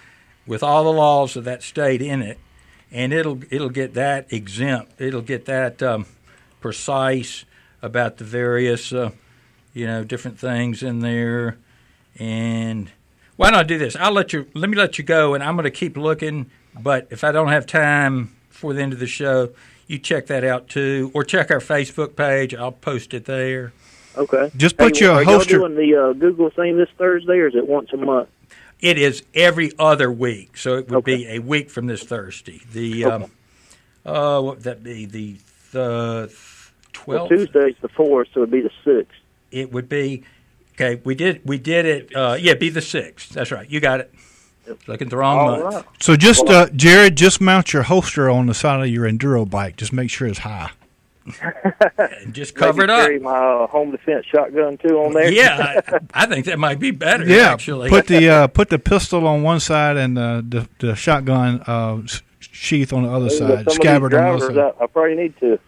with all the laws of that state in it, and it'll get that exempt. It'll get that precise about the various different things in there. And why don't I do this? Let me let you go, and I'm going to keep looking. But if I don't have time before the end of the show, you check that out too, or check our Facebook page. I'll post it there. Okay. Just put your holster. Are y'all doing the Google thing this Thursday, or is it once a month? It is every other week, so it would be a week from this Thursday. What would that be? The 12th. Well, Tuesday's the 4th, so it'd be the 6th. It would be. Okay, we did it. It'd be the 6th. That's right. You got it. Looking at the wrong month. Right. So just, Jared, just mount your holster on the side of your enduro bike. Just make sure it's high. And just cover it up. Carry my home defense shotgun too on there. Yeah, I think that might be better. Yeah, actually. Put the pistol on one side and the shotgun sheath on the other side. Scabbard on the other side. I probably need to.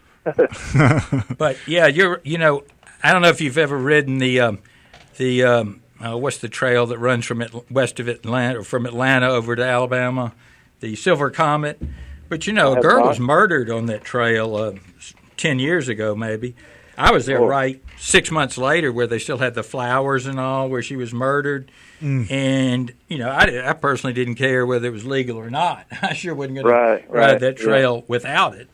But yeah, I don't know if you've ever ridden the what's the trail that runs from west of Atlanta, or from Atlanta over to Alabama, the Silver Comet. But a girl was murdered on that trail 10 years ago, maybe. I was there right 6 months later where they still had the flowers and all, where she was murdered. And, I personally didn't care whether it was legal or not. I sure wasn't going to ride that trail without it.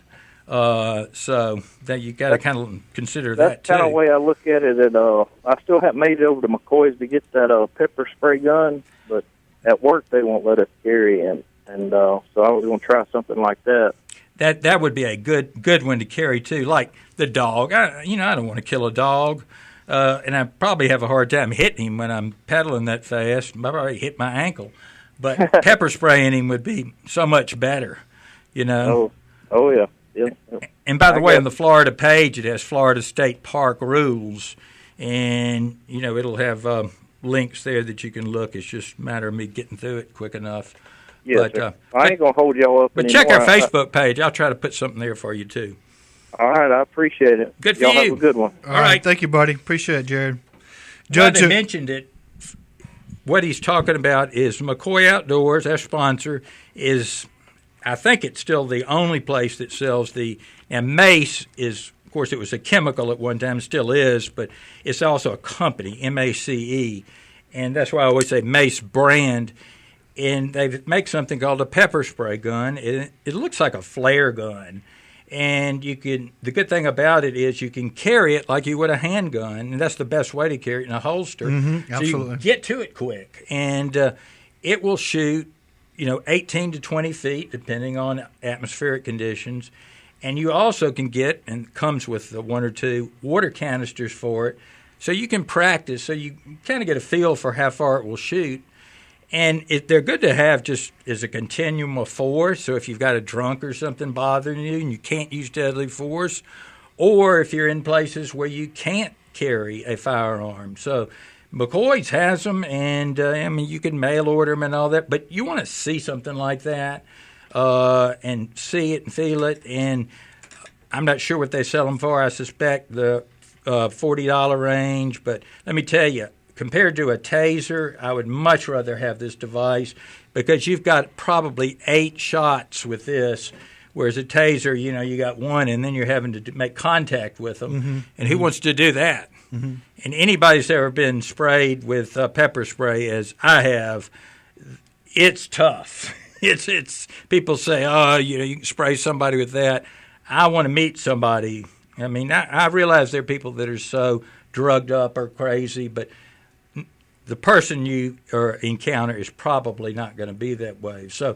So that you got to kind of consider that, too. That's kind of the way I look at it. And I still haven't made it over to McCoy's to get that pepper spray gun, but at work they won't let us carry in. And so I was going to try something like that. That would be a good one to carry, too. Like the dog. I don't want to kill a dog. And I probably have a hard time hitting him when I'm pedaling that fast. I probably hit my ankle. But pepper spraying him would be so much better, Oh, yeah. Yeah. And by the way, on the Florida page, it has Florida State Park rules. And, it'll have links there that you can look. It's just a matter of me getting through it quick enough. Yes, but, I ain't going to hold y'all up But anymore. check our Facebook page. I'll try to put something there for you, too. All right, I appreciate it. Good for y'all you. Have a good one. All right. Thank you, buddy. Appreciate it, Jared. Judge mentioned it. What he's talking about is McCoy Outdoors, our sponsor, is, I think it's still the only place that sells and Mace is, of course, it was a chemical at one time, still is, but it's also a company, MACE, and that's why I always say Mace brand. And they make something called a pepper spray gun. It looks like a flare gun. And the good thing about it is you can carry it like you would a handgun, and that's the best way to carry it in a holster. Mm-hmm, so you can get to it quick. And it will shoot, 18 to 20 feet, depending on atmospheric conditions. And you also can get, and comes with one or two water canisters for it, so you can practice, so you kind of get a feel for how far it will shoot. And they're good to have just as a continuum of force. So if you've got a drunk or something bothering you and you can't use deadly force, or if you're in places where you can't carry a firearm. So McCoy's has them, and you can mail order them and all that. But you want to see something like that and see it and feel it. And I'm not sure what they sell them for. I suspect the $40 range. But let me tell you, compared to a taser, I would much rather have this device because you've got probably 8 shots with this, whereas a taser, you got one and then you're having to make contact with them. Mm-hmm. And who wants to do that? Mm-hmm. And anybody's ever been sprayed with pepper spray, as I have, it's tough. It's people say, you can spray somebody with that. I want to meet somebody. I mean, I realize there are people that are so drugged up or crazy, but the person you encounter is probably not going to be that way. So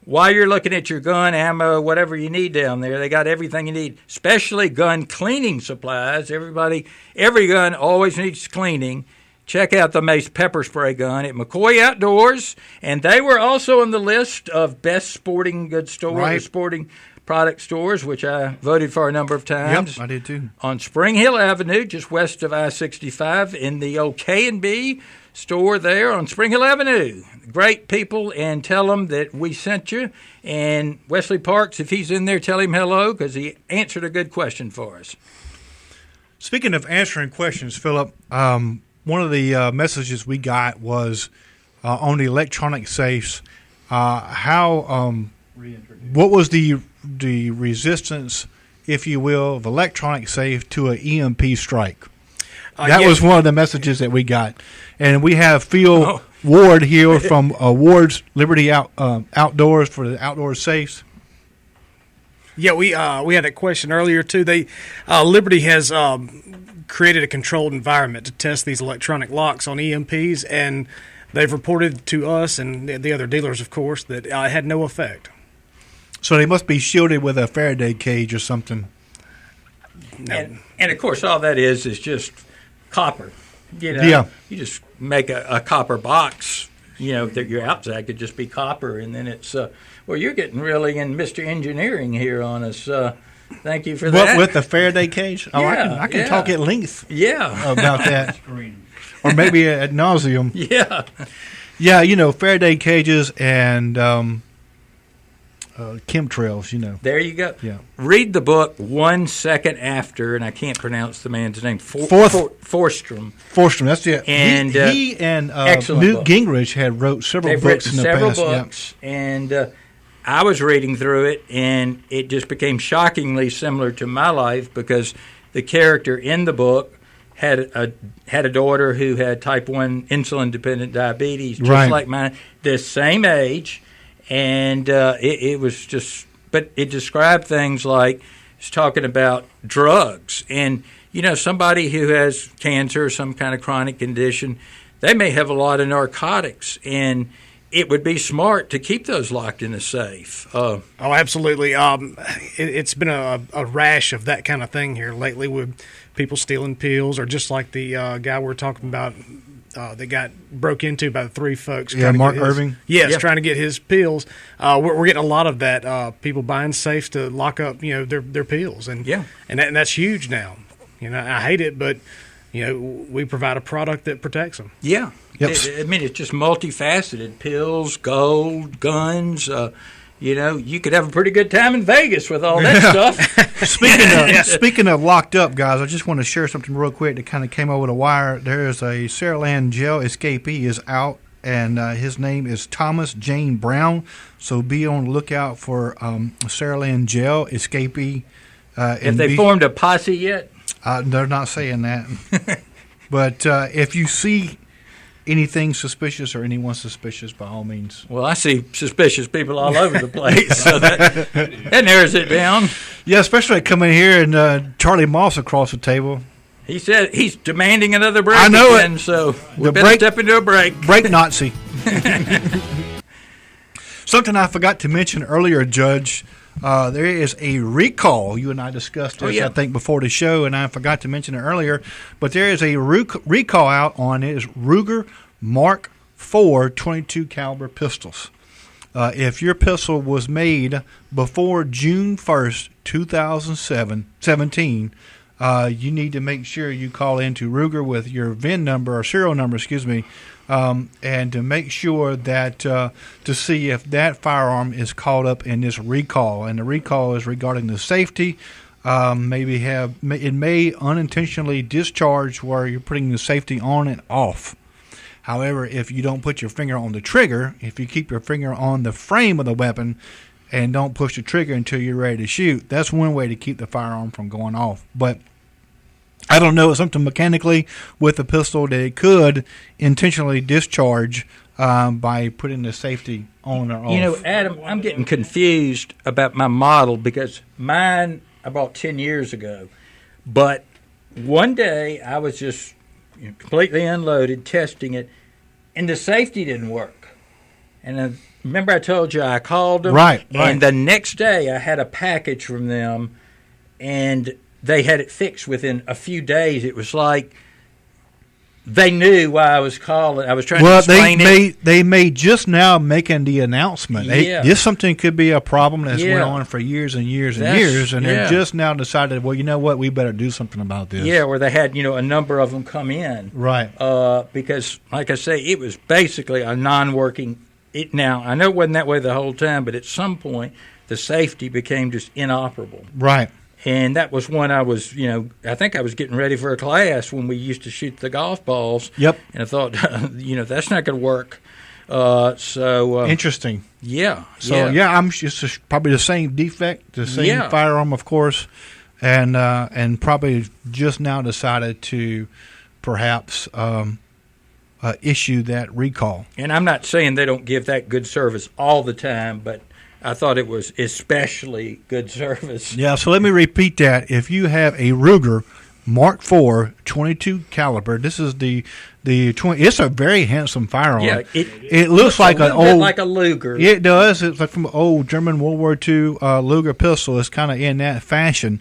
while you're looking at your gun, ammo, whatever you need down there, they got everything you need, especially gun cleaning supplies. Every gun always needs cleaning. Check out the Mace pepper spray gun at McCoy Outdoors. And they were also on the list of best sporting goods stores, or sporting product stores, which I voted for a number of times. Yep, I did too. On Spring Hill Avenue, just west of I-65, in the old K&B store there on Spring Hill Avenue. Great people, and tell them that we sent you. And Wesley Parks, if he's in there, tell him hello because he answered a good question for us. Speaking of answering questions, Philip, one of the messages we got was on the electronic safes. What was the resistance, if you will, of electronic safe to an EMP strike? That was one of the messages that we got. And we have Phil Ward here from Ward's Liberty Outdoors for the outdoor safes. Yeah, we had a question earlier too. Liberty has created a controlled environment to test these electronic locks on EMPs, and they've reported to us and the other dealers, of course, that it had no effect. So they must be shielded with a Faraday cage or something. No. And of course, all that is just copper. Yeah. You just make a copper box, that your outside could just be copper, and then it's, you're getting really in Mr. Engineering here on us. Thank you for that. With the Faraday cage? Oh, I can talk at length about that. Or maybe ad nauseum. Yeah. Yeah, Faraday cages and chemtrails, There you go. Yeah. Read the book 1 Second After, and I can't pronounce the man's name. Forstrom. Forstrom, that's it. And he and Newt book. Gingrich had wrote several books in the past. Several books, and I was reading through it, and it just became shockingly similar to my life because the character in the book had a daughter who had type 1 insulin-dependent diabetes, just like mine, the same age, and it was just, but it described things like, it's talking about drugs, and, somebody who has cancer or some kind of chronic condition, they may have a lot of narcotics, and it would be smart to keep those locked in a safe. Oh, absolutely. It's been a rash of that kind of thing here lately with people stealing pills, or just like the guy we're talking about that got broke into by the 3 folks. Yeah, Mark Irving. Yes, trying to get his pills. We're getting a lot of that. People buying safes to lock up, their pills, and that's huge now. I hate it, but we provide a product that protects them. Yeah. Yep. It's just multifaceted. Pills, gold, guns. You could have a pretty good time in Vegas with all that stuff. Speaking of locked up, guys, I just want to share something real quick that kind of came over the wire. There's a Saraland jail escapee is out, and his name is Thomas Jane Brown. So be on the lookout for Saraland jail escapee. Have they formed a posse yet? They're not saying that. But if you see anything suspicious or anyone suspicious, by all means. Well, I see suspicious people all over the place, so that narrows it down. Yeah, especially coming here and Charlie Moss across the table. He said he's demanding another break. I know again, so we better step into a break. Break Nazi. Something I forgot to mention earlier, Judge. There is a recall. You and I discussed this, I think, before the show, and I forgot to mention it earlier. But there is a recall out on it. It's Ruger Mark IV 22 caliber pistols. If your pistol was made before June 1st, 2017, you need to make sure you call into Ruger with your VIN number or serial number, and to make sure that to see if that firearm is caught up in this recall. And the recall is regarding the safety. It may unintentionally discharge where you're putting the safety on and off. However, if you don't put your finger on the trigger, if you keep your finger on the frame of the weapon and don't push the trigger until you're ready to shoot, that's one way to keep the firearm from going off. But I don't know, it's something mechanically with the pistol that it could intentionally discharge by putting the safety on or off. Adam, I'm getting confused about my model because mine I bought 10 years ago. But one day I was just completely unloaded, testing it, and the safety didn't work. And remember I told you I called them? Right. And the next day I had a package from them, and they had it fixed within a few days. It was like they knew why I was calling. I was trying to explain it. They may just now making the announcement. This something could be a problem that's went on for years and years and years, and they just now decided, well, you know what, we better do something about this. Yeah, where they had a number of them come in. Right. Because, like I say, it was basically a non-working. Now, I know it wasn't that way the whole time, but at some point the safety became just inoperable. Right. And that was when I was, I think I was getting ready for a class when we used to shoot the golf balls. Yep. And I thought, that's not going to work. Interesting. Yeah. So, I'm just probably the same defect, the same firearm, of course, and probably just now decided to perhaps issue that recall. And I'm not saying they don't give that good service all the time, but I thought it was especially good service. Yeah, so let me repeat that. If you have a Ruger Mark IV 22 caliber, this is the 20. It's a very handsome firearm. Yeah, it looks like an old, like a Luger. It does. It's like from an old German World War II Luger pistol. It's kind of in that fashion.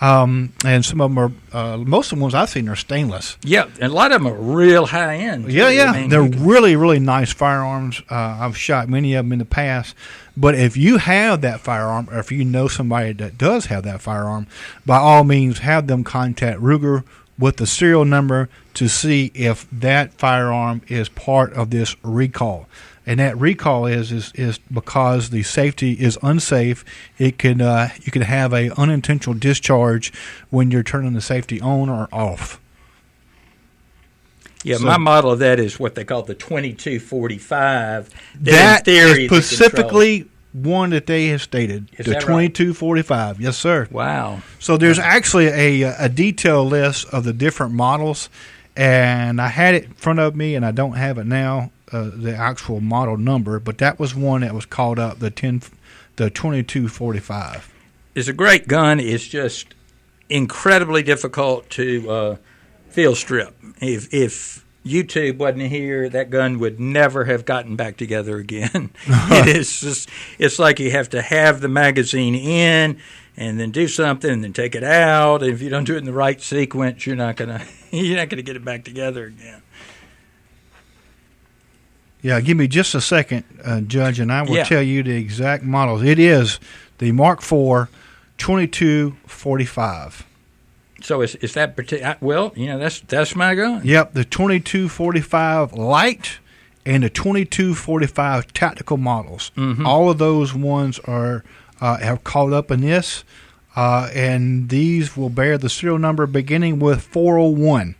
And some of them are, most of the ones I've seen are stainless. Yeah, and a lot of them are real high end. Yeah. They're really, really nice firearms. I've shot many of them in the past. But if you have that firearm, or if you know somebody that does have that firearm, by all means, have them contact Ruger with the serial number to see if that firearm is part of this recall. And that recall is because the safety is unsafe. It can you can have a unintentional discharge when you're turning the safety on or off. Yeah, so, my model of that is what they call the 2245. That is specifically one that they have stated, Is the that 2245. Right? Yes, sir. Wow. So there's actually a detailed list of the different models, and I had it in front of me, and I don't have it now, the actual model number, but that was one that was called up, the 2245. It's a great gun. It's just incredibly difficult to field strip. If YouTube wasn't here, that gun would never have gotten back together again. It's like you have to have the magazine in and then do something and then take it out. And if you don't do it in the right sequence, you're not gonna get it back together again. Yeah, give me just a second, Judge, and I will tell you the exact models. It is the Mark IV 2245. So is that particular? Well, that's my gun. Yep, the 2245 Light and the 2245 Tactical models. Mm-hmm. All of those ones are have caught up in this, and these will bear the serial number beginning with 401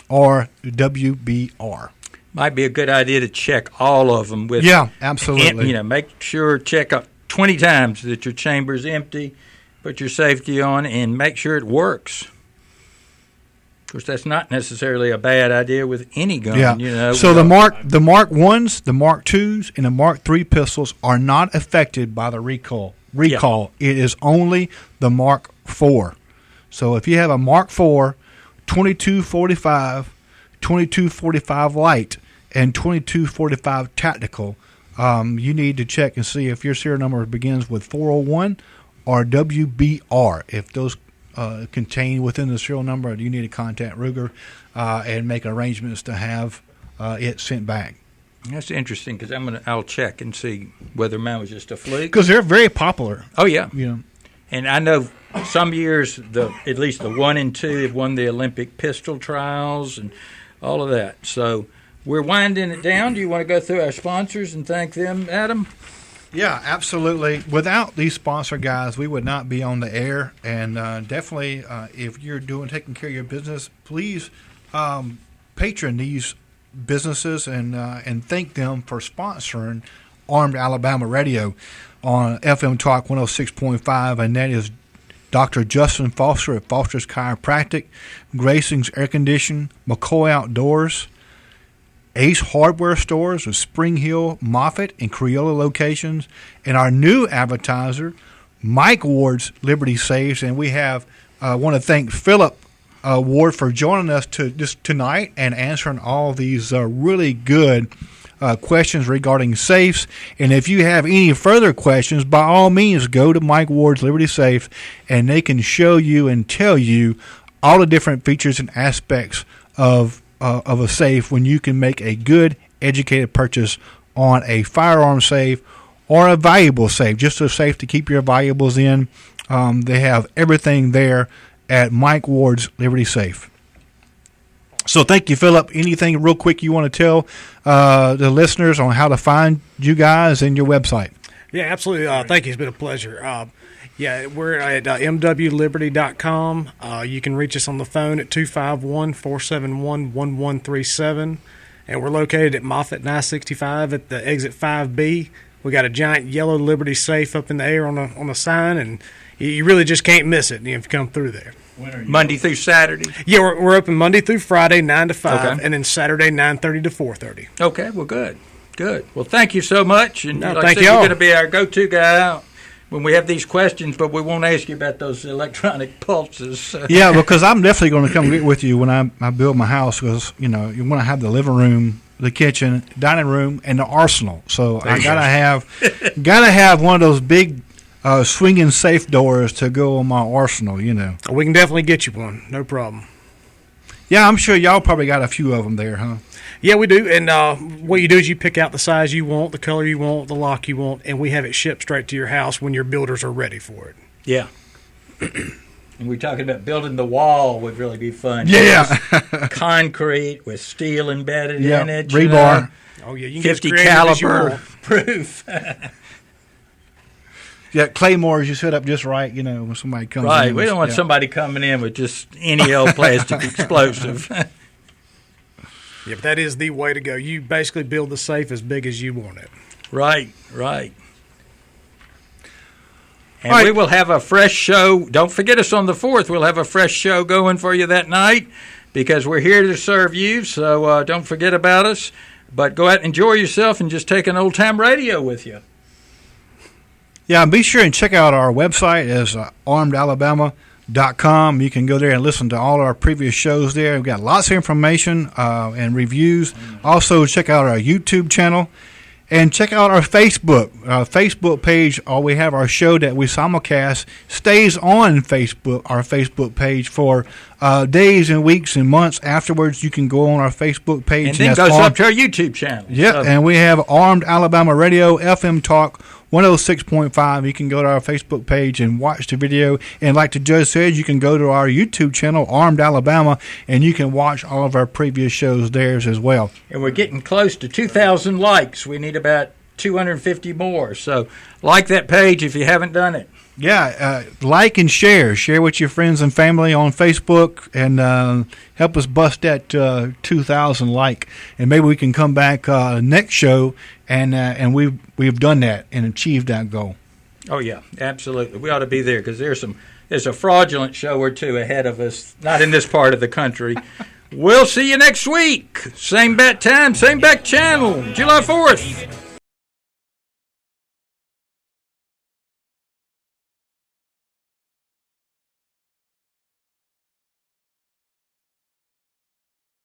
or WBR. Might be a good idea to check all of them with. Yeah, absolutely. Make sure check up 20 times that your chamber's empty. Put your safety on and make sure it works. Of course, that's not necessarily a bad idea with any gun. Yeah. So the Mark Is, the Mark the Mark IIs, and the Mark III pistols are not affected by the recall. Yeah. It is only the Mark IV. So if you have a Mark IV, 2245, 2245 Light, and 2245 Tactical, you need to check and see if your serial number begins with 401 or WBR. If those contain within the serial number, you need to contact Ruger and make arrangements to have it sent back. That's interesting because I'll check and see whether mine was just a fluke. Because they're very popular. Oh yeah, and I know some years at least the 1 and 2 have won the Olympic pistol trials and all of that. So we're winding it down. Do you want to go through our sponsors and thank them, Adam? Yeah, absolutely. Without these sponsor guys, we would not be on the air. And definitely, if you're taking care of your business, please patron these businesses and thank them for sponsoring Armed Alabama Radio on FM Talk 106.5, and that is Dr. Justin Foster at Foster's Chiropractic, Grayson's Air Conditioning, McCoy Outdoors, Ace Hardware Stores with Spring Hill, Moffett, and Creola locations, and our new advertiser, Mike Ward's Liberty Safes. And we want to thank Philip Ward for joining us tonight and answering all these really good questions regarding safes. And if you have any further questions, by all means, go to Mike Ward's Liberty Safe, and they can show you and tell you all the different features and aspects of a safe when you can make a good, educated purchase on a firearm safe or a valuable safe, just a safe to keep your valuables in. They have everything there at Mike Ward's Liberty Safe. So thank you, Philip. Anything real quick you want to tell the listeners on how to find you guys and your website? Yeah, absolutely. Thank you. It's been a pleasure. We're at mwliberty.com. You can reach us on the phone at 251-471-1137. And we're located at Moffett 965 at the exit 5B. We got a giant yellow Liberty safe up in the air on the sign, and you really just can't miss it if you come through there. Monday through Saturday? Yeah, we're open Monday through Friday, 9 to 5, and then Saturday, 9:30 to 4:30. Okay, well, good. Well, thank you so much. And like I said, you're going to be our go-to guy out when we have these questions, but we won't ask you about those electronic pulses. Yeah, because I'm definitely going to come get with you when I build my house, because you want to have the living room, the kitchen, dining room, and the arsenal. So I gotta have one of those big swinging safe doors to go on my arsenal. We can definitely get you one, no problem. Yeah, I'm sure y'all probably got a few of them there, huh? Yeah, we do. And what you do is you pick out the size you want, the color you want, the lock you want, and we have it shipped straight to your house when your builders are ready for it. Yeah. And we're talking about building the wall would really be fun. Yeah. Concrete with steel embedded in it. Rebar. Oh, yeah. You can 50 caliber proof. Yeah, claymores you set up just right, when somebody comes in. Right, we don't want somebody coming in with just any old plastic explosive. Yeah, but that is the way to go. You basically build the safe as big as you want it. Right. And we will have a fresh show. Don't forget us on the 4th. We'll have a fresh show going for you that night because we're here to serve you. So don't forget about us. But go out and enjoy yourself and just take an old-time radio with you. Yeah, be sure and check out our website as armedalabama.com. You can go there and listen to all our previous shows there. We've got lots of information and reviews. Also, check out our YouTube channel. And check out our Facebook page. We have our show that we simulcast stays on Facebook, our Facebook page for days and weeks and months afterwards. You can go on our Facebook page. And then goes up to our YouTube channel. Yep, so. And we have Armed Alabama Radio, FM Talk 106.5. You can go to our Facebook page and watch the video. And like the judge said, you can go to our YouTube channel, Armed Alabama, and you can watch all of our previous shows there as well. And we're getting close to 2,000 likes. We need about 250 more. So like that page if you haven't done it. Yeah, like and share. Share with your friends and family on Facebook and help us bust that 2,000 like. And maybe we can come back next show and we've done that and achieved that goal. Oh yeah, absolutely. We ought to be there because there's a fraudulent show or two ahead of us. Not in this part of the country. We'll see you next week. Same bat time, same bat channel. July 4th.